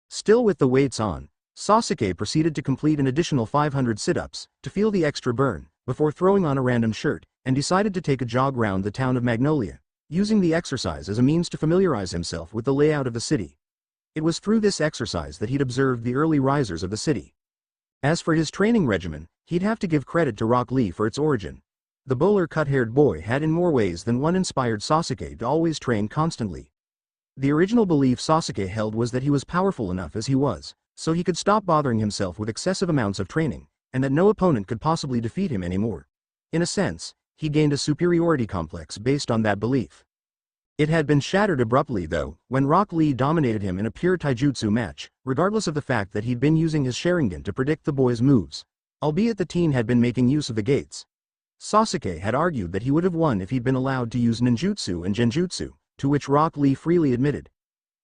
Still with the weights on, Sasuke proceeded to complete an additional 500 sit-ups, to feel the extra burn, before throwing on a random shirt, and decided to take a jog round the town of Magnolia, using the exercise as a means to familiarize himself with the layout of the city. It was through this exercise that he'd observed the early risers of the city. As for his training regimen, he'd have to give credit to Rock Lee for its origin. The bowler cut-haired boy had in more ways than one inspired Sasuke to always train constantly. The original belief Sasuke held was that he was powerful enough as he was, so he could stop bothering himself with excessive amounts of training, and that no opponent could possibly defeat him anymore. In a sense, he gained a superiority complex based on that belief. It had been shattered abruptly though, when Rock Lee dominated him in a pure taijutsu match, regardless of the fact that he'd been using his Sharingan to predict the boy's moves, albeit the teen had been making use of the gates. Sasuke had argued that he would have won if he'd been allowed to use ninjutsu and genjutsu, to which Rock Lee freely admitted.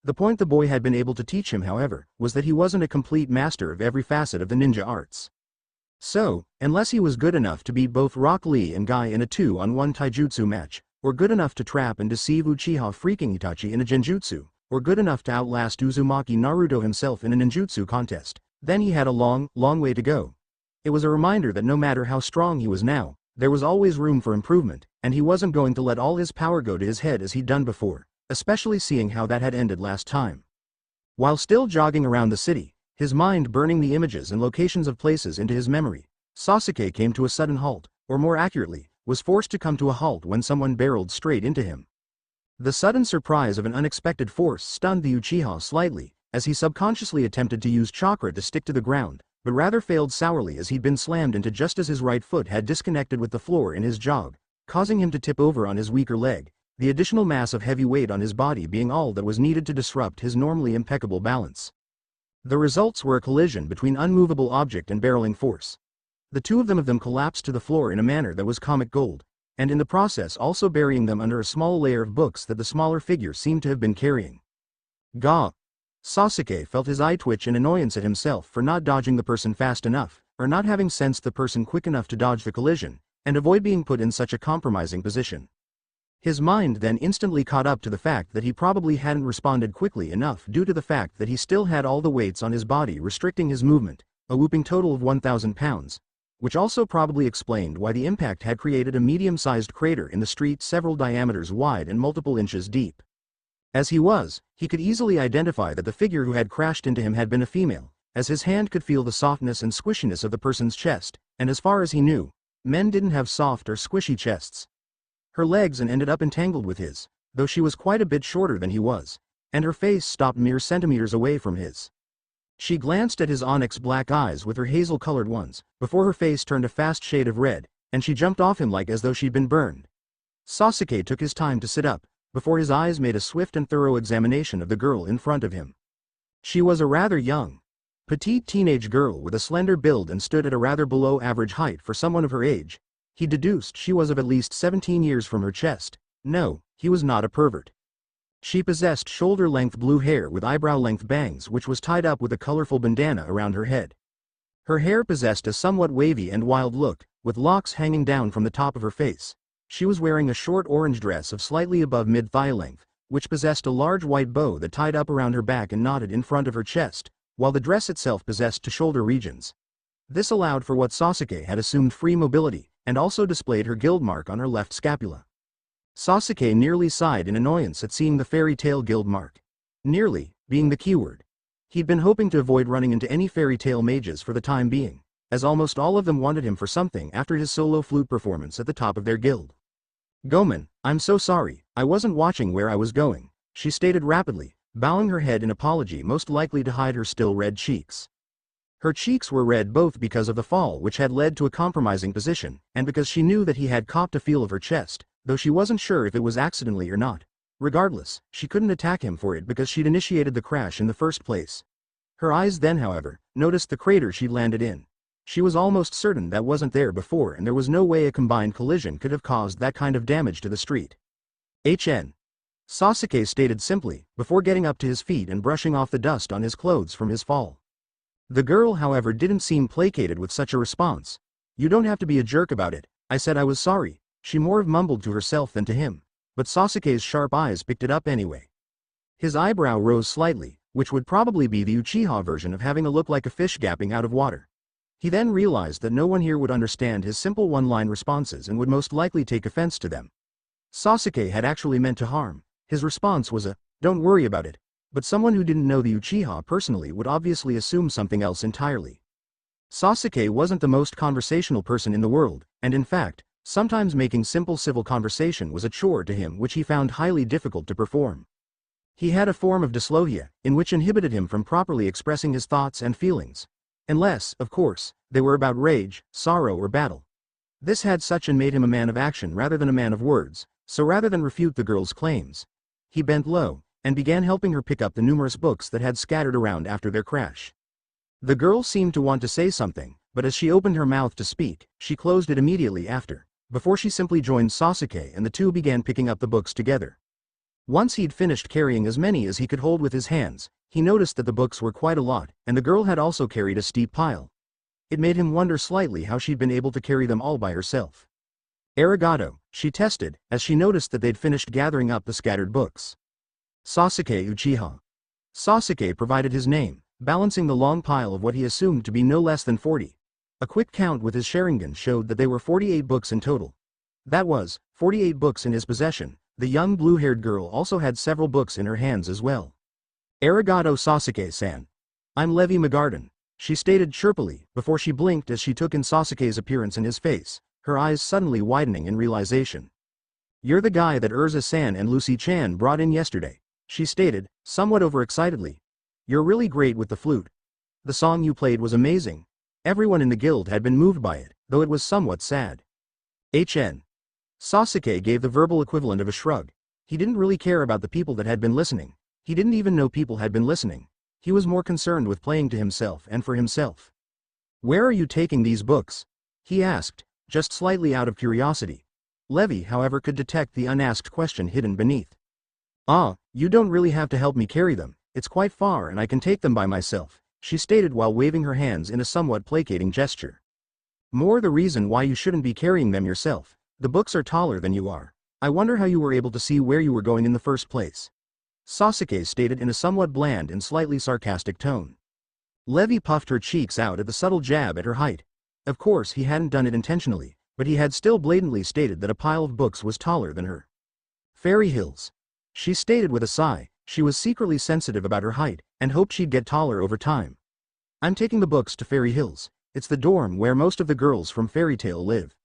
The point the boy had been able to teach him however, was that he wasn't a complete master of every facet of the ninja arts. So, unless he was good enough to beat both Rock Lee and Guy in a 2-on-1 taijutsu match, or good enough to trap and deceive Uchiha freaking Itachi in a genjutsu, or good enough to outlast Uzumaki Naruto himself in a ninjutsu contest, then he had a long, long way to go. It was a reminder that no matter how strong he was now, there was always room for improvement, and he wasn't going to let all his power go to his head as he'd done before, especially seeing how that had ended last time. While still jogging around the city, his mind burning the images and locations of places into his memory, Sasuke came to a sudden halt, or more accurately, was forced to come to a halt when someone barreled straight into him. The sudden surprise of an unexpected force stunned the Uchiha slightly, as he subconsciously attempted to use chakra to stick to the ground, but rather failed sourly as he'd been slammed into just as his right foot had disconnected with the floor in his jog, causing him to tip over on his weaker leg, the additional mass of heavy weight on his body being all that was needed to disrupt his normally impeccable balance. The results were a collision between unmovable object and barreling force. The two of them collapsed to the floor in a manner that was comic gold, and in the process also burying them under a small layer of books that the smaller figure seemed to have been carrying. Gah! Sasuke felt his eye twitch in annoyance at himself for not dodging the person fast enough, or not having sensed the person quick enough to dodge the collision, and avoid being put in such a compromising position. His mind then instantly caught up to the fact that he probably hadn't responded quickly enough due to the fact that he still had all the weights on his body restricting his movement, a whooping total of 1,000 pounds. Which also probably explained why the impact had created a medium-sized crater in the street several diameters wide and multiple inches deep. As he could easily identify that the figure who had crashed into him had been a female, as his hand could feel the softness and squishiness of the person's chest, and as far as he knew, men didn't have soft or squishy chests. Her legs ended up entangled with his, though she was quite a bit shorter than he was, and her face stopped mere centimeters away from his. She glanced at his onyx black eyes with her hazel-colored ones, before her face turned a fast shade of red, and she jumped off him like as though she'd been burned. Sasuke took his time to sit up, before his eyes made a swift and thorough examination of the girl in front of him. She was a rather young, Petite teenage girl with a slender build and stood at a rather below average height for someone of her age. He deduced she was of at least 17 years from her chest. No, he was not a pervert. She possessed shoulder-length blue hair with eyebrow-length bangs which was tied up with a colorful bandana around her head. Her hair possessed a somewhat wavy and wild look, with locks hanging down from the top of her face. She was wearing a short orange dress of slightly above mid-thigh length, which possessed a large white bow that tied up around her back and knotted in front of her chest, while the dress itself possessed two shoulder regions. This allowed for what Sasuke had assumed free mobility, and also displayed her guild mark on her left scapula. Sasuke nearly sighed in annoyance at seeing the fairy tale guild mark. Nearly, being the keyword. He'd been hoping to avoid running into any fairy tale mages for the time being, as almost all of them wanted him for something after his solo flute performance at the top of their guild. Gomen, I'm so sorry, I wasn't watching where I was going, she stated rapidly, bowing her head in apology most likely to hide her still red cheeks. Her cheeks were red both because of the fall which had led to a compromising position, and because she knew that he had copped a feel of her chest, though she wasn't sure if it was accidentally or not. Regardless, she couldn't attack him for it because she'd initiated the crash in the first place. Her eyes then, however, noticed the crater she'd landed in. She was almost certain that wasn't there before and there was no way a combined collision could have caused that kind of damage to the street. Sasuke stated simply, before getting up to his feet and brushing off the dust on his clothes from his fall. The girl, however, didn't seem placated with such a response. You don't have to be a jerk about it, I said I was sorry, she more mumbled to herself than to him, but Sasuke's sharp eyes picked it up anyway. His eyebrow rose slightly, which would probably be the Uchiha version of having a look like a fish gapping out of water. He then realized that no one here would understand his simple one-line responses and would most likely take offense to them. Sasuke had actually meant to harm. His response was a, don't worry about it, but someone who didn't know the Uchiha personally would obviously assume something else entirely. Sasuke wasn't the most conversational person in the world, and in fact, sometimes making simple civil conversation was a chore to him which he found highly difficult to perform. He had a form of dyslogia, in which inhibited him from properly expressing his thoughts and feelings. Unless, of course, they were about rage, sorrow or battle. This had such and made him a man of action rather than a man of words, so rather than refute the girl's claims, he bent low, and began helping her pick up the numerous books that had scattered around after their crash. The girl seemed to want to say something, but as she opened her mouth to speak, she closed it immediately after, before she simply joined Sasuke and the two began picking up the books together. Once he'd finished carrying as many as he could hold with his hands, he noticed that the books were quite a lot, and the girl had also carried a steep pile. It made him wonder slightly how she'd been able to carry them all by herself. Arigato, she tested, as she noticed that they'd finished gathering up the scattered books. Sasuke Uchiha. Sasuke provided his name, balancing the long pile of what he assumed to be no less than 40. A quick count with his Sharingan showed that they were 48 books in total. That was, 48 books in his possession. The young blue-haired girl also had several books in her hands as well. Arigato Sasuke-san. I'm Levi Magarden, she stated chirpily, before she blinked as she took in Sasuke's appearance and his face, her eyes suddenly widening in realization. You're the guy that Urza-san and Lucy-chan brought in yesterday, she stated, somewhat overexcitedly. You're really great with the flute. The song you played was amazing. Everyone in the guild had been moved by it, though it was somewhat sad. Sasuke gave the verbal equivalent of a shrug. He didn't really care about the people that had been listening. He didn't even know people had been listening. He was more concerned with playing to himself and for himself. Where are you taking these books? He asked, just slightly out of curiosity. Levi, however, could detect the unasked question hidden beneath. You don't really have to help me carry them, it's quite far and I can take them by myself, she stated while waving her hands in a somewhat placating gesture. More the reason why you shouldn't be carrying them yourself. The books are taller than you are. I wonder how you were able to see where you were going in the first place. Sasuke stated in a somewhat bland and slightly sarcastic tone. Levi puffed her cheeks out at the subtle jab at her height. Of course he hadn't done it intentionally, but he had still blatantly stated that a pile of books was taller than her. Fairy Hills. She stated with a sigh. She was secretly sensitive about her height, and hoped she'd get taller over time. I'm taking the books to Fairy Hills. It's the dorm where most of the girls from Fairy Tail live.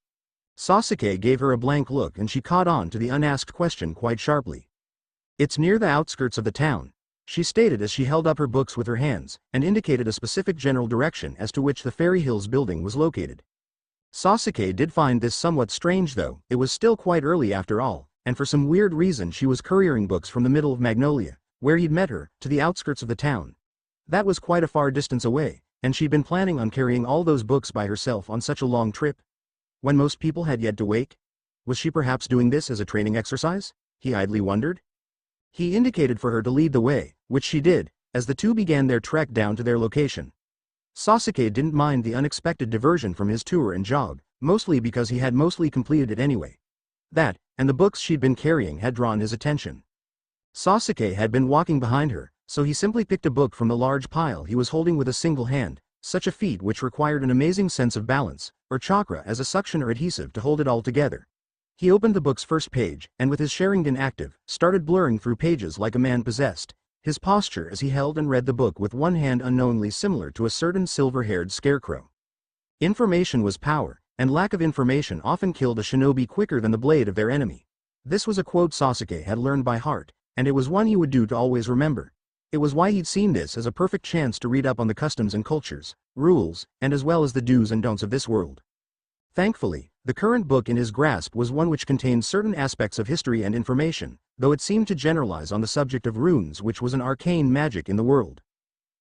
Sasuke gave her a blank look and she caught on to the unasked question quite sharply. It's near the outskirts of the town, she stated as she held up her books with her hands, and indicated a specific general direction as to which the Fairy Hills building was located. Sasuke did find this somewhat strange though, it was still quite early after all, and for some weird reason she was couriering books from the middle of Magnolia, where he'd met her, to the outskirts of the town. That was quite a far distance away, and she'd been planning on carrying all those books by herself on such a long trip. When most people had yet to wake? Was she perhaps doing this as a training exercise? He idly wondered. He indicated for her to lead the way, which she did, as the two began their trek down to their location. Sasuke didn't mind the unexpected diversion from his tour and jog, mostly because he had mostly completed it anyway. That, and the books she'd been carrying had drawn his attention. Sasuke had been walking behind her, so he simply picked a book from the large pile he was holding with a single hand, such a feat which required an amazing sense of balance, or chakra as a suction or adhesive to hold it all together. He opened the book's first page, and with his Sharingan active, started blurring through pages like a man possessed, his posture as he held and read the book with one hand unknowingly similar to a certain silver-haired scarecrow. Information was power, and lack of information often killed a shinobi quicker than the blade of their enemy. This was a quote Sasuke had learned by heart, and it was one he would do to always remember. It was why he'd seen this as a perfect chance to read up on the customs and cultures, rules, and as well as the do's and don'ts of this world. Thankfully, the current book in his grasp was one which contained certain aspects of history and information, though it seemed to generalize on the subject of runes, which was an arcane magic in the world.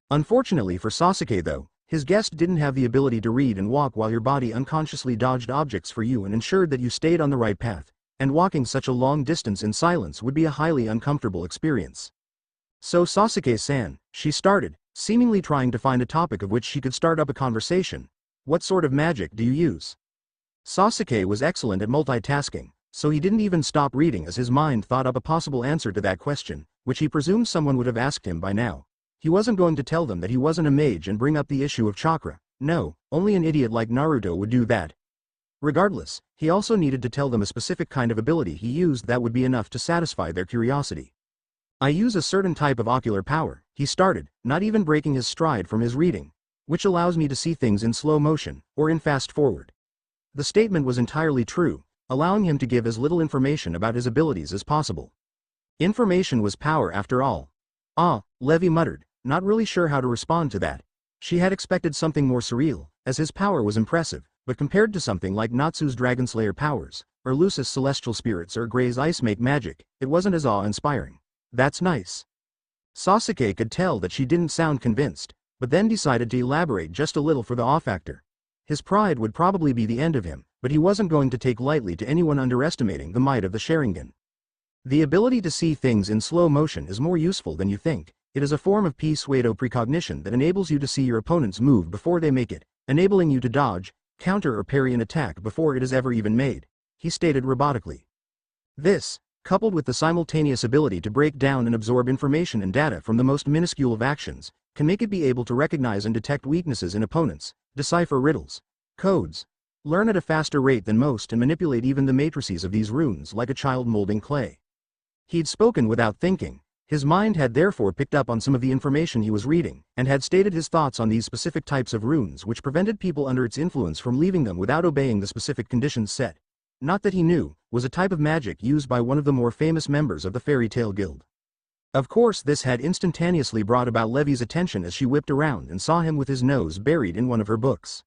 Unfortunately for Sasuke though, his guest didn't have the ability to read and walk while your body unconsciously dodged objects for you and ensured that you stayed on the right path, and walking such a long distance in silence would be a highly uncomfortable experience. So Sasuke-san, she started, seemingly trying to find a topic of which she could start up a conversation. What sort of magic do you use? Sasuke was excellent at multitasking, so he didn't even stop reading as his mind thought up a possible answer to that question, which he presumed someone would have asked him by now. He wasn't going to tell them that he wasn't a mage and bring up the issue of chakra. No, only an idiot like Naruto would do that. Regardless, he also needed to tell them a specific kind of ability he used that would be enough to satisfy their curiosity. I use a certain type of ocular power, he started, not even breaking his stride from his reading, which allows me to see things in slow motion, or in fast forward. The statement was entirely true, allowing him to give as little information about his abilities as possible. Information was power after all. Ah, Levi muttered, not really sure how to respond to that. She had expected something more surreal, as his power was impressive, but compared to something like Natsu's Dragonslayer powers, or Lucis' celestial spirits or Gray's ice make magic, it wasn't as awe-inspiring. That's nice. Sasuke could tell that she didn't sound convinced, but then decided to elaborate just a little for the awe factor. His pride would probably be the end of him, but he wasn't going to take lightly to anyone underestimating the might of the Sharingan. The ability to see things in slow motion is more useful than you think. It is a form of pseudo precognition that enables you to see your opponent's move before they make it, enabling you to dodge, counter or parry an attack before it is ever even made, he stated robotically. This, coupled with the simultaneous ability to break down and absorb information and data from the most minuscule of actions, can make it be able to recognize and detect weaknesses in opponents, decipher riddles, codes, learn at a faster rate than most and manipulate even the matrices of these runes like a child molding clay. He'd spoken without thinking. His mind had therefore picked up on some of the information he was reading, and had stated his thoughts on these specific types of runes which prevented people under its influence from leaving them without obeying the specific conditions set. Not that he knew, was a type of magic used by one of the more famous members of the Fairy Tale Guild. Of course this had instantaneously brought about Levi's attention as she whipped around and saw him with his nose buried in one of her books.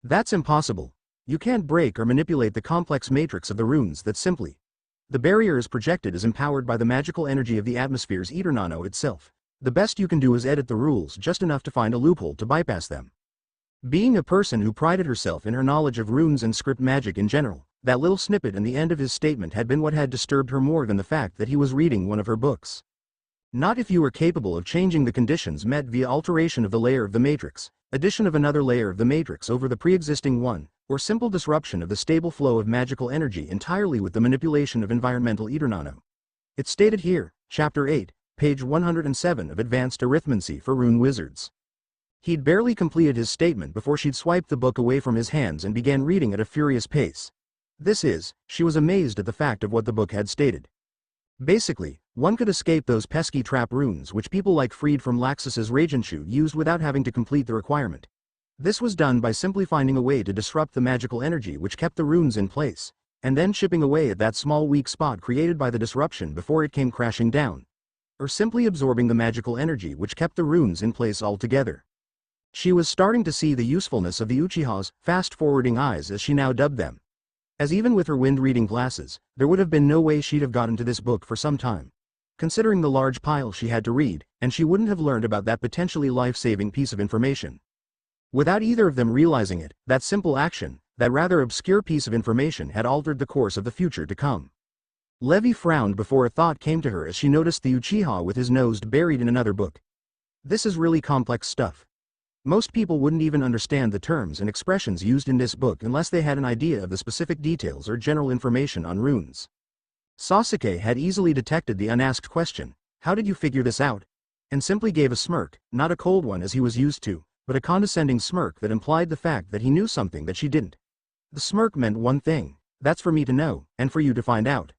That's impossible. You can't break or manipulate the complex matrix of the runes that simply. The barrier is projected as empowered by the magical energy of the atmosphere's ether nano itself. The best you can do is edit the rules just enough to find a loophole to bypass them. Being a person who prided herself in her knowledge of runes and script magic in general, that little snippet in the end of his statement had been what had disturbed her more than the fact that he was reading one of her books. Not if you were capable of changing the conditions met via alteration of the layer of the matrix, addition of another layer of the matrix over the pre-existing one, or simple disruption of the stable flow of magical energy entirely with the manipulation of environmental ether nano. It's stated here, Chapter 8, page 107 of Advanced Arithmancy for Rune Wizards. He'd barely completed his statement before she'd swiped the book away from his hands and began reading at a furious pace. She was amazed at the fact of what the book had stated. Basically, one could escape those pesky trap runes which people like freed from Laxus's Ragenshu used without having to complete the requirement. This was done by simply finding a way to disrupt the magical energy which kept the runes in place, and then chipping away at that small weak spot created by the disruption before it came crashing down. Or simply absorbing the magical energy which kept the runes in place altogether. She was starting to see the usefulness of the Uchiha's fast-forwarding eyes as she now dubbed them. As even with her wind-reading glasses, there would have been no way she'd have gotten to this book for some time. considering the large pile she had to read, and she wouldn't have learned about that potentially life-saving piece of information. Without either of them realizing it, that simple action, that rather obscure piece of information had altered the course of the future to come. Levi frowned before a thought came to her as she noticed the Uchiha with his nose buried in another book. This is really complex stuff. Most people wouldn't even understand the terms and expressions used in this book unless they had an idea of the specific details or general information on runes. Sasuke had easily detected the unasked question, "How did you figure this out?" and simply gave a smirk, not a cold one as he was used to, but a condescending smirk that implied the fact that he knew something that she didn't. The smirk meant one thing: that's for me to know, and for you to find out.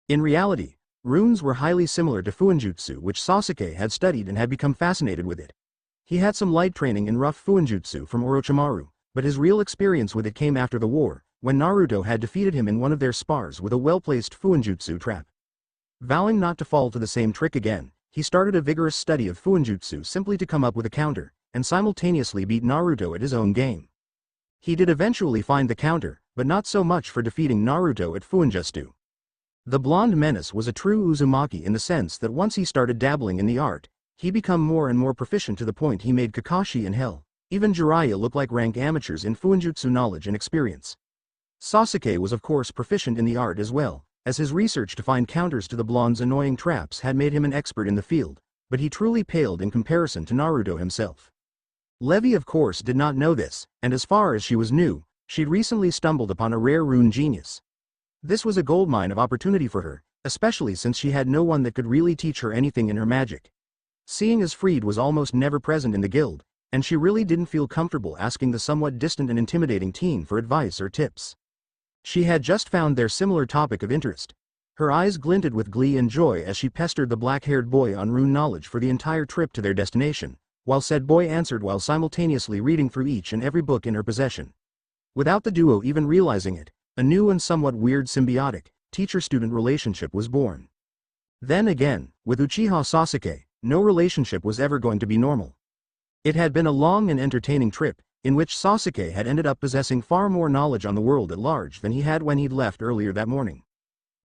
In reality, runes were highly similar to Fuinjutsu, which Sasuke had studied and had become fascinated with it. He had some light training in rough Fuinjutsu from Orochimaru, but his real experience with it came after the war, when Naruto had defeated him in one of their spars with a well-placed Fuinjutsu trap. Vowing not to fall to the same trick again, he started a vigorous study of Fuinjutsu simply to come up with a counter, and simultaneously beat Naruto at his own game. He did eventually find the counter, but not so much for defeating Naruto at Fuinjutsu. The blonde menace was a true Uzumaki in the sense that once he started dabbling in the art, he became more and more proficient to the point he made Kakashi and Hell, even Jiraiya look like rank amateurs in Fuinjutsu knowledge and experience. Sasuke was of course proficient in the art as well, as his research to find counters to the blonde's annoying traps had made him an expert in the field, but he truly paled in comparison to Naruto himself. Levi of course did not know this, and as far as she was new, she'd recently stumbled upon a rare rune genius. This was a goldmine of opportunity for her, especially since she had no one that could really teach her anything in her magic. Seeing as Freed was almost never present in the guild, and she really didn't feel comfortable asking the somewhat distant and intimidating teen for advice or tips. She had just found their similar topic of interest. Her eyes glinted with glee and joy as she pestered the black-haired boy on rune knowledge for the entire trip to their destination, while said boy answered while simultaneously reading through each and every book in her possession. Without the duo even realizing it, a new and somewhat weird symbiotic, teacher-student relationship was born. Then again, with Uchiha Sasuke, no relationship was ever going to be normal. It had been a long and entertaining trip, in which Sasuke had ended up possessing far more knowledge on the world at large than he had when he'd left earlier that morning.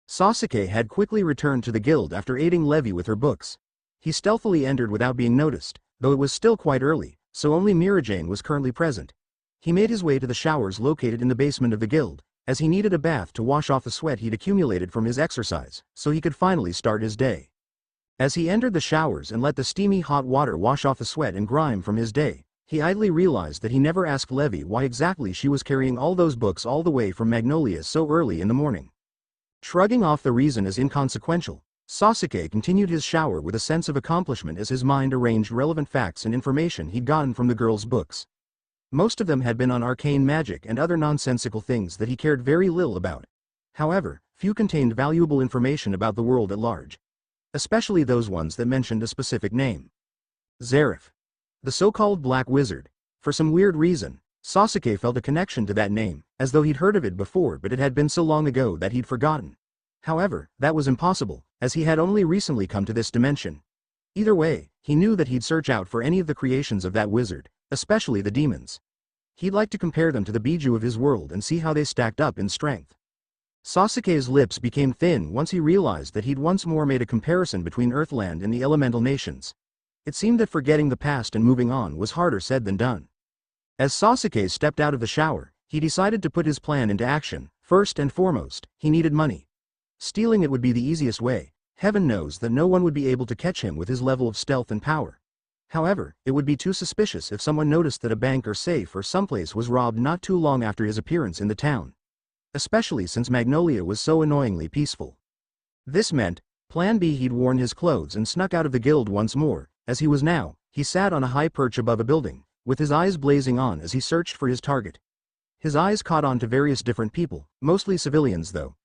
Sasuke had quickly returned to the guild after aiding Levi with her books. He stealthily entered without being noticed, though it was still quite early, so only Mirajane was currently present. He made his way to the showers located in the basement of the guild, as he needed a bath to wash off the sweat he'd accumulated from his exercise, so he could finally start his day. As he entered the showers and let the steamy hot water wash off the sweat and grime from his day, he idly realized that he never asked Levi why exactly she was carrying all those books all the way from Magnolia so early in the morning. Shrugging off the reason as inconsequential, Sasuke continued his shower with a sense of accomplishment as his mind arranged relevant facts and information he'd gotten from the girl's books. Most of them had been on arcane magic and other nonsensical things that he cared very little about. However, few contained valuable information about the world at large. Especially those ones that mentioned a specific name. Zareth. The so-called Black Wizard. For some weird reason, Sasuke felt a connection to that name, as though he'd heard of it before, but it had been so long ago that he'd forgotten. However, that was impossible, as he had only recently come to this dimension. Either way, he knew that he'd search out for any of the creations of that wizard, especially the demons. He'd like to compare them to the Biju of his world and see how they stacked up in strength. Sasuke's lips became thin once he realized that he'd once more made a comparison between Earthland and the elemental nations. It seemed that forgetting the past and moving on was harder said than done. As Sasuke stepped out of the shower, he decided to put his plan into action. First and foremost, he needed money. Stealing it would be the easiest way. Heaven knows that no one would be able to catch him with his level of stealth and power. However, it would be too suspicious if someone noticed that a bank or safe or someplace was robbed not too long after his appearance in the town. Especially since Magnolia was so annoyingly peaceful. This meant, Plan B, he'd worn his clothes and snuck out of the guild once more. As he was now, he sat on a high perch above a building, with his eyes blazing on as he searched for his target. His eyes caught on to various different people, mostly civilians though.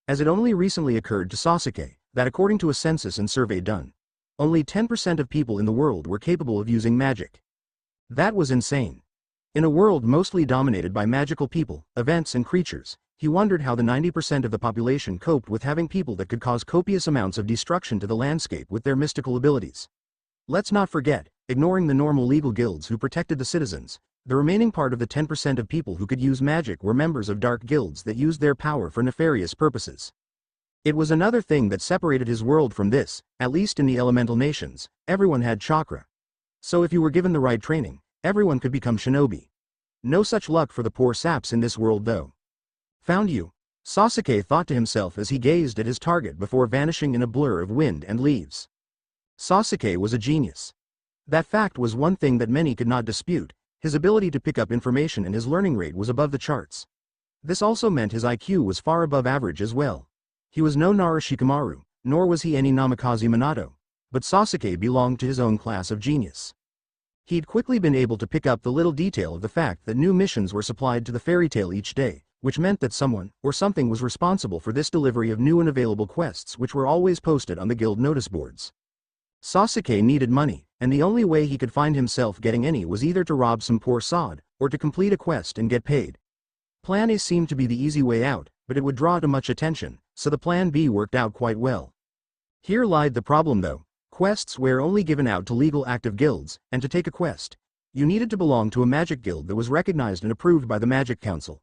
As it only recently occurred to Sasuke, that according to a census and survey done, only 10% of people in the world were capable of using magic. That was insane. In a world mostly dominated by magical people, events and creatures, he wondered how the 90% of the population coped with having people that could cause copious amounts of destruction to the landscape with their mystical abilities. Let's not forget, ignoring the normal legal guilds who protected the citizens, the remaining part of the 10% of people who could use magic were members of dark guilds that used their power for nefarious purposes. It was another thing that separated his world from this. At least in the elemental nations, everyone had chakra. So if you were given the right training, everyone could become shinobi. No such luck for the poor saps in this world though. Found you, Sasuke thought to himself as he gazed at his target before vanishing in a blur of wind and leaves. Sasuke was a genius. That fact was one thing that many could not dispute. His ability to pick up information and his learning rate was above the charts. This also meant his IQ was far above average as well. He was no Narushikamaru, nor was he any Namikaze Minato, but Sasuke belonged to his own class of genius. He'd quickly been able to pick up the little detail of the fact that new missions were supplied to the fairy tale each day, which meant that someone, or something was responsible for this delivery of new and available quests which were always posted on the guild notice boards. Sasuke needed money, and the only way he could find himself getting any was either to rob some poor sod, or to complete a quest and get paid. Plan A seemed to be the easy way out, but it would draw too much attention, so the plan B worked out quite well. Here lied the problem though. Quests were only given out to legal active guilds, and to take a quest, you needed to belong to a magic guild that was recognized and approved by the Magic Council.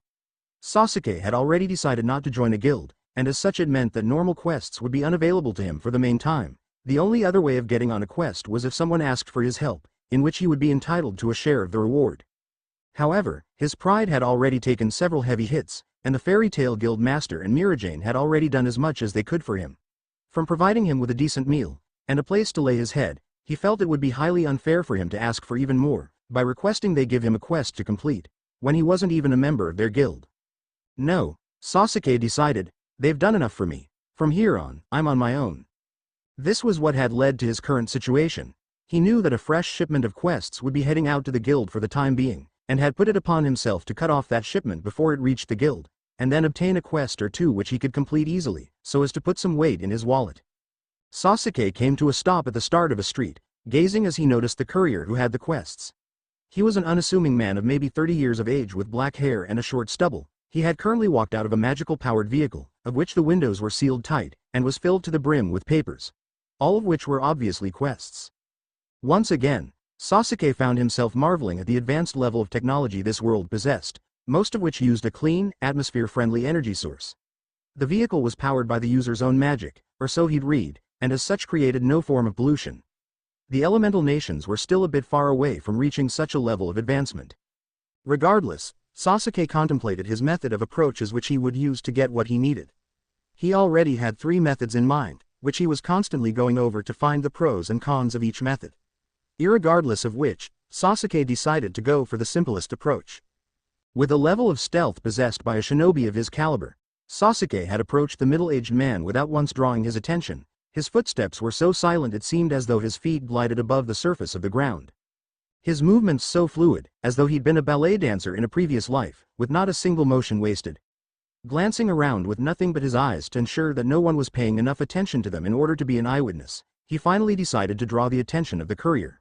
Sasuke had already decided not to join a guild, and as such it meant that normal quests would be unavailable to him for the main time. The only other way of getting on a quest was if someone asked for his help, in which he would be entitled to a share of the reward. However, his pride had already taken several heavy hits, and the Fairy Tale Guild Master and Mirajane had already done as much as they could for him. From providing him with a decent meal, and a place to lay his head, he felt it would be highly unfair for him to ask for even more, by requesting they give him a quest to complete, when he wasn't even a member of their guild. No, Sasuke decided, they've done enough for me. From here on, I'm on my own. This was what had led to his current situation. He knew that a fresh shipment of quests would be heading out to the guild for the time being, and had put it upon himself to cut off that shipment before it reached the guild, and then obtain a quest or two which he could complete easily, so as to put some weight in his wallet. Sasuke came to a stop at the start of a street, gazing as he noticed the courier who had the quests. He was an unassuming man of maybe 30 years of age with black hair and a short stubble. He had currently walked out of a magical-powered vehicle, of which the windows were sealed tight, and was filled to the brim with papers, all of which were obviously quests. Once again, Sasuke found himself marveling at the advanced level of technology this world possessed, most of which used a clean, atmosphere-friendly energy source. The vehicle was powered by the user's own magic, or so he'd read, and as such created no form of pollution. The elemental nations were still a bit far away from reaching such a level of advancement. Regardless, Sasuke contemplated his method of approaches which he would use to get what he needed. He already had 3 methods in mind, which he was constantly going over to find the pros and cons of each method. Irregardless of which, Sasuke decided to go for the simplest approach. With a level of stealth possessed by a shinobi of his caliber, Sasuke had approached the middle-aged man without once drawing his attention. His footsteps were so silent it seemed as though his feet glided above the surface of the ground. His movements so fluid, as though he'd been a ballet dancer in a previous life, with not a single motion wasted. Glancing around with nothing but his eyes to ensure that no one was paying enough attention to them in order to be an eyewitness, he finally decided to draw the attention of the courier.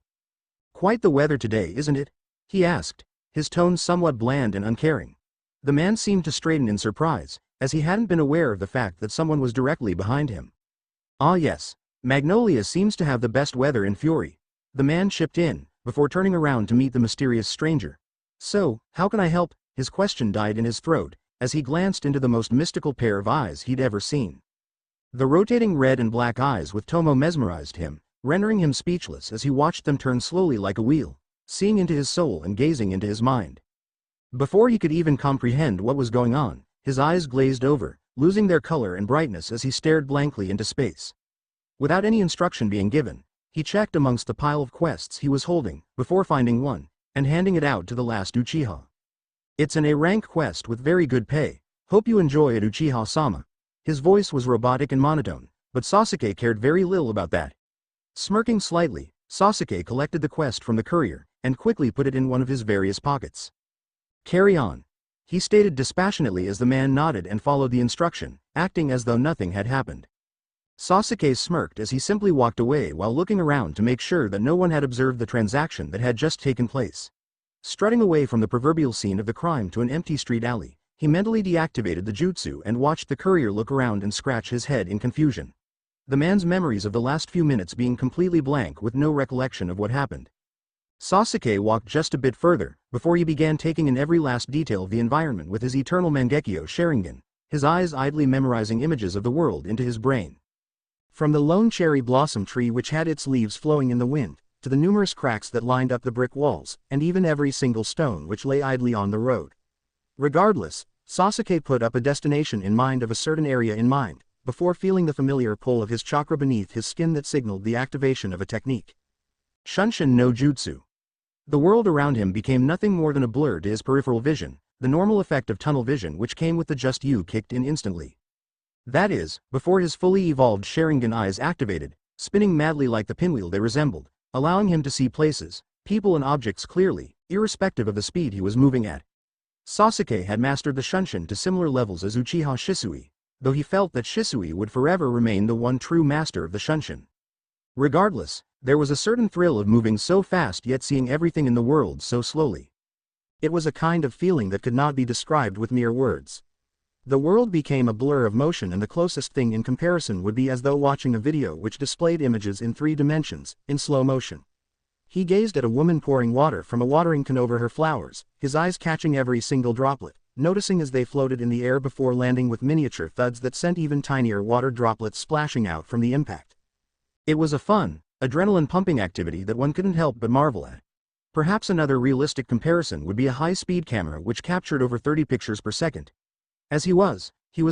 "Quite the weather today, isn't it?" he asked, his tone somewhat bland and uncaring. The man seemed to straighten in surprise, as he hadn't been aware of the fact that someone was directly behind him. "Ah yes, Magnolia seems to have the best weather in Fury," the man chipped in, before turning around to meet the mysterious stranger. "So, how can I help?" His question died in his throat, as he glanced into the most mystical pair of eyes he'd ever seen. The rotating red and black eyes with Tomo mesmerized him, rendering him speechless as he watched them turn slowly like a wheel, seeing into his soul and gazing into his mind. Before he could even comprehend what was going on, his eyes glazed over, losing their color and brightness as he stared blankly into space. Without any instruction being given, he checked amongst the pile of quests he was holding, before finding one, and handing it out to the last Uchiha. "It's an A-rank quest with very good pay. Hope you enjoy it, Uchiha-sama." His voice was robotic and monotone, but Sasuke cared very little about that. Smirking slightly, Sasuke collected the quest from the courier, and quickly put it in one of his various pockets. "Carry on," he stated dispassionately as the man nodded and followed the instruction, acting as though nothing had happened. Sasuke smirked as he simply walked away while looking around to make sure that no one had observed the transaction that had just taken place. Strutting away from the proverbial scene of the crime to an empty street alley, he mentally deactivated the jutsu and watched the courier look around and scratch his head in confusion. The man's memories of the last few minutes being completely blank with no recollection of what happened. Sasuke walked just a bit further, before he began taking in every last detail of the environment with his eternal Mangekyo Sharingan, his eyes idly memorizing images of the world into his brain. From the lone cherry blossom tree which had its leaves flowing in the wind, to the numerous cracks that lined up the brick walls, and even every single stone which lay idly on the road. Regardless, Sasuke put up a destination in mind of a certain area in mind, before feeling the familiar pull of his chakra beneath his skin that signaled the activation of a technique. Shunshin no Jutsu. The world around him became nothing more than a blur to his peripheral vision, the normal effect of tunnel vision which came with the just you kicked in instantly. That is, before his fully evolved Sharingan eyes activated, spinning madly like the pinwheel they resembled, allowing him to see places, people and objects clearly, irrespective of the speed he was moving at. Sasuke had mastered the Shunshin to similar levels as Uchiha Shisui, though he felt that Shisui would forever remain the one true master of the Shunshin. Regardless, there was a certain thrill of moving so fast yet seeing everything in the world so slowly. It was a kind of feeling that could not be described with mere words. The world became a blur of motion, and the closest thing in comparison would be as though watching a video which displayed images in 3 dimensions, in slow motion. He gazed at a woman pouring water from a watering can over her flowers, his eyes catching every single droplet, noticing as they floated in the air before landing with miniature thuds that sent even tinier water droplets splashing out from the impact. It was a fun, adrenaline-pumping activity that one couldn't help but marvel at. Perhaps another realistic comparison would be a high-speed camera which captured over 30 pictures per second. As he was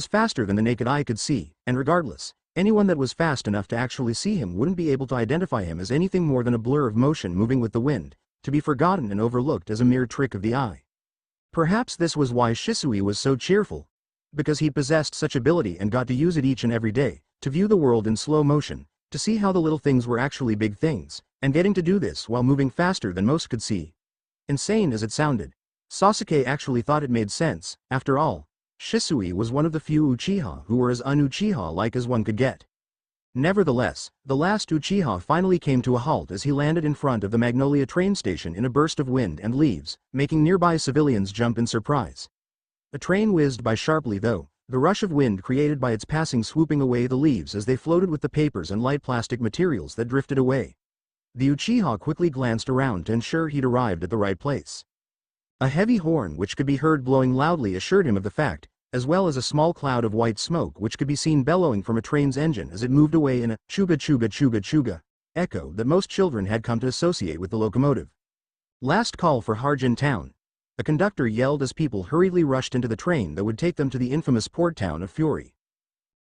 faster than the naked eye could see, and regardless, anyone that was fast enough to actually see him wouldn't be able to identify him as anything more than a blur of motion moving with the wind, to be forgotten and overlooked as a mere trick of the eye. Perhaps this was why Shisui was so cheerful. Because he possessed such ability and got to use it each and every day, to view the world in slow motion, to see how the little things were actually big things, and getting to do this while moving faster than most could see. Insane as it sounded, Sasuke actually thought it made sense. After all, Shisui was one of the few Uchiha who were as un-Uchiha-like as one could get. Nevertheless, the last Uchiha finally came to a halt as he landed in front of the Magnolia train station in a burst of wind and leaves, making nearby civilians jump in surprise. A train whizzed by sharply though, the rush of wind created by its passing swooping away the leaves as they floated with the papers and light plastic materials that drifted away. The Uchiha quickly glanced around to ensure he'd arrived at the right place. A heavy horn which could be heard blowing loudly assured him of the fact, as well as a small cloud of white smoke which could be seen bellowing from a train's engine as it moved away in a chuga chuga chuga chuga echo that most children had come to associate with the locomotive. Last call for Harjin Town. A conductor yelled as people hurriedly rushed into the train that would take them to the infamous port town of Fury.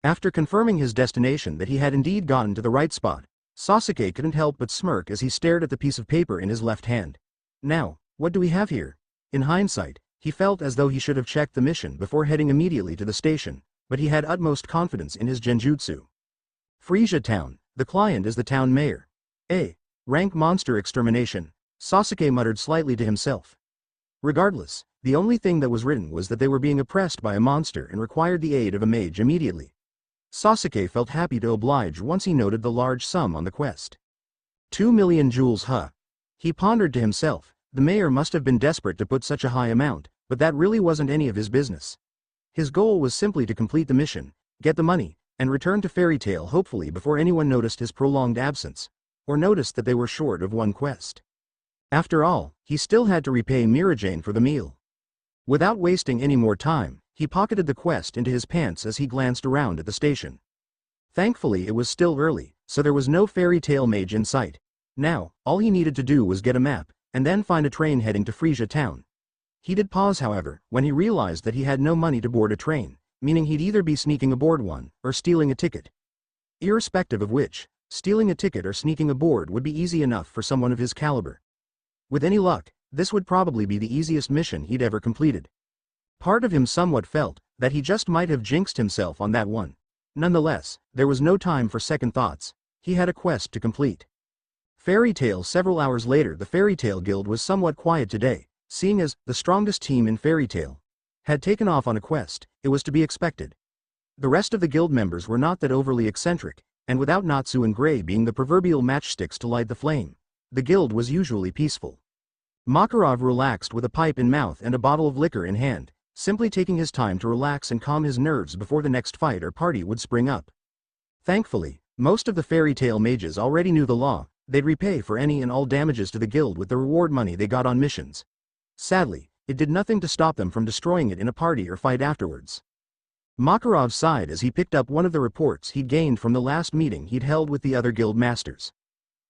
After confirming his destination that he had indeed gotten to the right spot, Sasuke couldn't help but smirk as he stared at the piece of paper in his left hand. Now, what do we have here? In hindsight, he felt as though he should have checked the mission before heading immediately to the station, but he had utmost confidence in his genjutsu. Frisia Town, the client is the town mayor. Rank monster extermination, Sasuke muttered slightly to himself. Regardless, the only thing that was written was that they were being oppressed by a monster and required the aid of a mage immediately. Sasuke felt happy to oblige once he noted the large sum on the quest. 2 million jewels, huh? He pondered to himself, the mayor must have been desperate to put such a high amount, but that really wasn't any of his business. His goal was simply to complete the mission, get the money, and return to Fairy Tail hopefully before anyone noticed his prolonged absence, or noticed that they were short of one quest. After all, he still had to repay Mirajane for the meal. Without wasting any more time, he pocketed the quest into his pants as he glanced around at the station. Thankfully it was still early, so there was no Fairy Tail mage in sight. Now, all he needed to do was get a map, and then find a train heading to Frisia Town. He did pause however, when he realized that he had no money to board a train, meaning he'd either be sneaking aboard one, or stealing a ticket. Irrespective of which, stealing a ticket or sneaking aboard would be easy enough for someone of his caliber. With any luck, this would probably be the easiest mission he'd ever completed. Part of him somewhat felt that he just might have jinxed himself on that one. Nonetheless, there was no time for second thoughts. He had a quest to complete. Fairy Tail. Several hours later, the Fairy Tail Guild was somewhat quiet today, seeing as the strongest team in Fairy Tail had taken off on a quest. It was to be expected. The rest of the guild members were not that overly eccentric, and without Natsu and Gray being the proverbial matchsticks to light the flame, the guild was usually peaceful. Makarov relaxed with a pipe in mouth and a bottle of liquor in hand, simply taking his time to relax and calm his nerves before the next fight or party would spring up. Thankfully, most of the Fairy Tail mages already knew the law. They'd repay for any and all damages to the guild with the reward money they got on missions. Sadly, it did nothing to stop them from destroying it in a party or fight afterwards. Makarov sighed as he picked up one of the reports he'd gained from the last meeting he'd held with the other guild masters.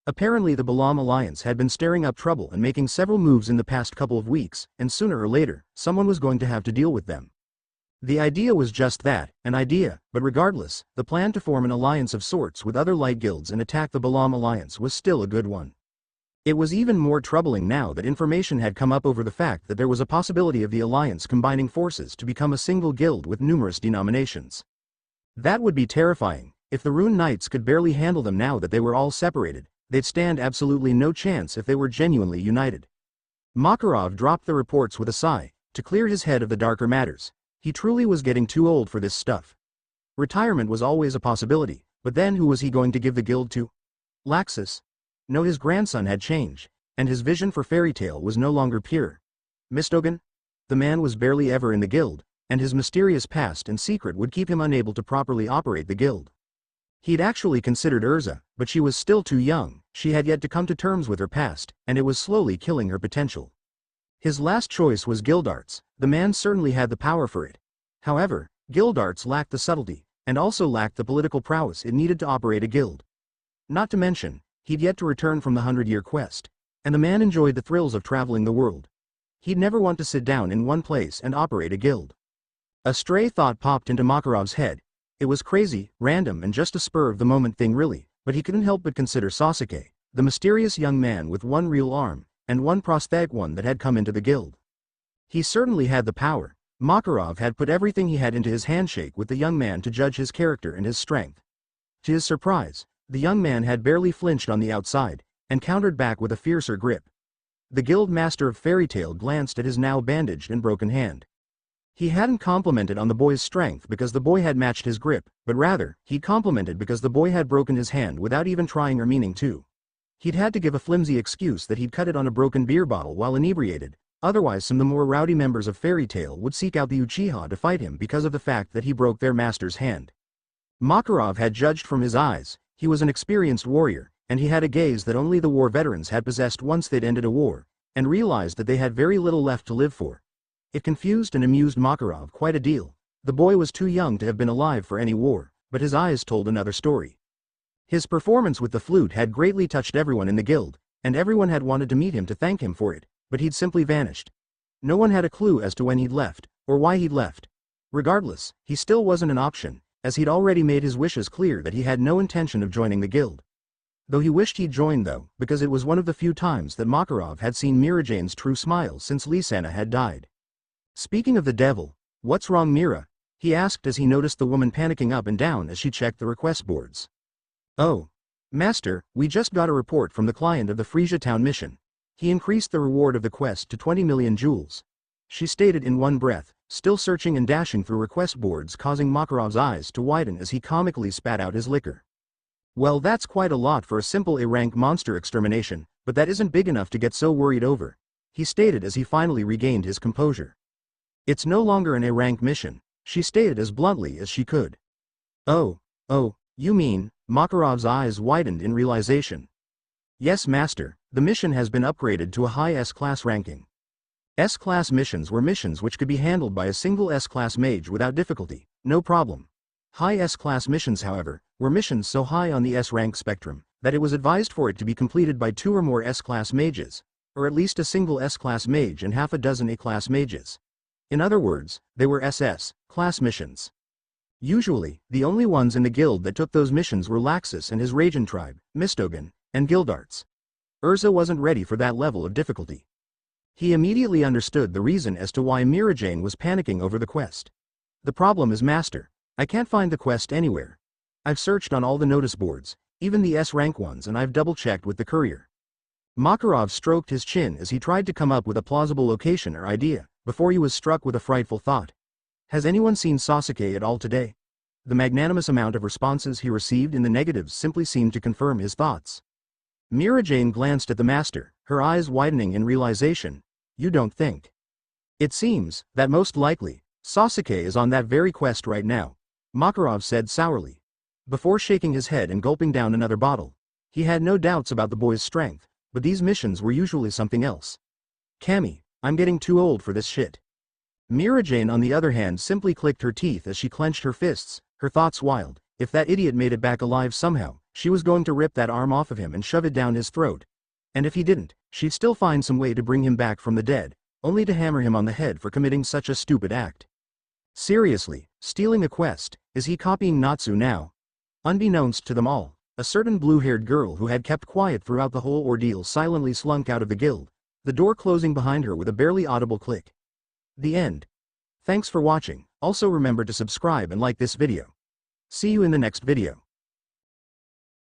Apparently the Balam Alliance had been stirring up trouble and making several moves in the past couple of weeks, and sooner or later, someone was going to have to deal with them. The idea was just that, an idea, but regardless, the plan to form an alliance of sorts with other light guilds and attack the Balam Alliance was still a good one. It was even more troubling now that information had come up over the fact that there was a possibility of the alliance combining forces to become a single guild with numerous denominations. That would be terrifying. If the Rune Knights could barely handle them now that they were all separated, they'd stand absolutely no chance if they were genuinely united. Makarov dropped the reports with a sigh, to clear his head of the darker matters. He truly was getting too old for this stuff. Retirement was always a possibility, but then who was he going to give the guild to? Laxus? No, his grandson had changed, and his vision for fairy tale was no longer pure. Mistogen? The man was barely ever in the guild, and his mysterious past and secret would keep him unable to properly operate the guild. He'd actually considered Urza, but she was still too young, she had yet to come to terms with her past, and it was slowly killing her potential. His last choice was Guildarts. The man certainly had the power for it. However, Guildarts lacked the subtlety, and also lacked the political prowess it needed to operate a guild. Not to mention, he'd yet to return from the 100-year quest, and the man enjoyed the thrills of traveling the world. He'd never want to sit down in one place and operate a guild. A stray thought popped into Makarov's head. It was crazy, random and just a spur-of-the-moment thing really, but he couldn't help but consider Sasuke, the mysterious young man with one real arm, and one prosthetic one that had come into the guild. He certainly had the power. Makarov had put everything he had into his handshake with the young man to judge his character and his strength. To his surprise, the young man had barely flinched on the outside, and countered back with a fiercer grip. The guild master of Fairy Tail glanced at his now bandaged and broken hand. He hadn't complimented on the boy's strength because the boy had matched his grip, but rather, he'd complimented because the boy had broken his hand without even trying or meaning to. He'd had to give a flimsy excuse that he'd cut it on a broken beer bottle while inebriated, otherwise some of the more rowdy members of Fairy Tail would seek out the Uchiha to fight him because of the fact that he broke their master's hand. Makarov had judged from his eyes. He was an experienced warrior, and he had a gaze that only the war veterans had possessed once they'd ended a war, and realized that they had very little left to live for. It confused and amused Makarov quite a deal. The boy was too young to have been alive for any war, but his eyes told another story. His performance with the flute had greatly touched everyone in the guild, and everyone had wanted to meet him to thank him for it, but he'd simply vanished. No one had a clue as to when he'd left, or why he'd left. Regardless, he still wasn't an option, as he'd already made his wishes clear that he had no intention of joining the guild. Though he wished he'd joined though, because it was one of the few times that Makarov had seen Mirajane's true smile since Lisana had died. Speaking of the devil, what's wrong Mira? He asked as he noticed the woman panicking up and down as she checked the request boards. Oh. Master, we just got a report from the client of the Frisia Town mission. He increased the reward of the quest to 20 million jewels. She stated in one breath, still searching and dashing through request boards, causing Makarov's eyes to widen as he comically spat out his liquor. Well, that's quite a lot for a simple A-rank monster extermination, but that isn't big enough to get so worried over, he stated as he finally regained his composure. It's no longer an A-rank mission, she stated as bluntly as she could. Oh, you mean, Makarov's eyes widened in realization. Yes, Master, the mission has been upgraded to a high S-class ranking. S-class missions were missions which could be handled by a single S-class mage without difficulty, no problem. High S-class missions, however, were missions so high on the S-rank spectrum that it was advised for it to be completed by 2 or more S-class mages, or at least a single S-class mage and half a dozen A-class mages. In other words, they were SS class missions. Usually, the only ones in the guild that took those missions were Laxus and his Ragin tribe, Mistogen, and Guildarts. Urza wasn't ready for that level of difficulty. He immediately understood the reason as to why Mirajane was panicking over the quest. The problem is, Master, I can't find the quest anywhere. I've searched on all the notice boards, even the S-rank ones, and I've double-checked with the courier. Makarov stroked his chin as he tried to come up with a plausible location or idea, before he was struck with a frightful thought. Has anyone seen Sasuke at all today? The magnanimous amount of responses he received in the negatives simply seemed to confirm his thoughts. Mirajane glanced at the master, her eyes widening in realization. You don't think? It seems that most likely, Sasuke is on that very quest right now, Makarov said sourly. Before shaking his head and gulping down another bottle. He had no doubts about the boy's strength, but these missions were usually something else. Cammy, I'm getting too old for this shit. Mira Jane on the other hand simply clicked her teeth as she clenched her fists, her thoughts wild. If that idiot made it back alive somehow, she was going to rip that arm off of him and shove it down his throat. And if he didn't, she'd still find some way to bring him back from the dead, only to hammer him on the head for committing such a stupid act. Seriously, stealing a quest, is he copying Natsu now? Unbeknownst to them all, a certain blue-haired girl who had kept quiet throughout the whole ordeal silently slunk out of the guild, the door closing behind her with a barely audible click. The end. Thanks for watching. Also remember to subscribe and like this video. See you in the next video.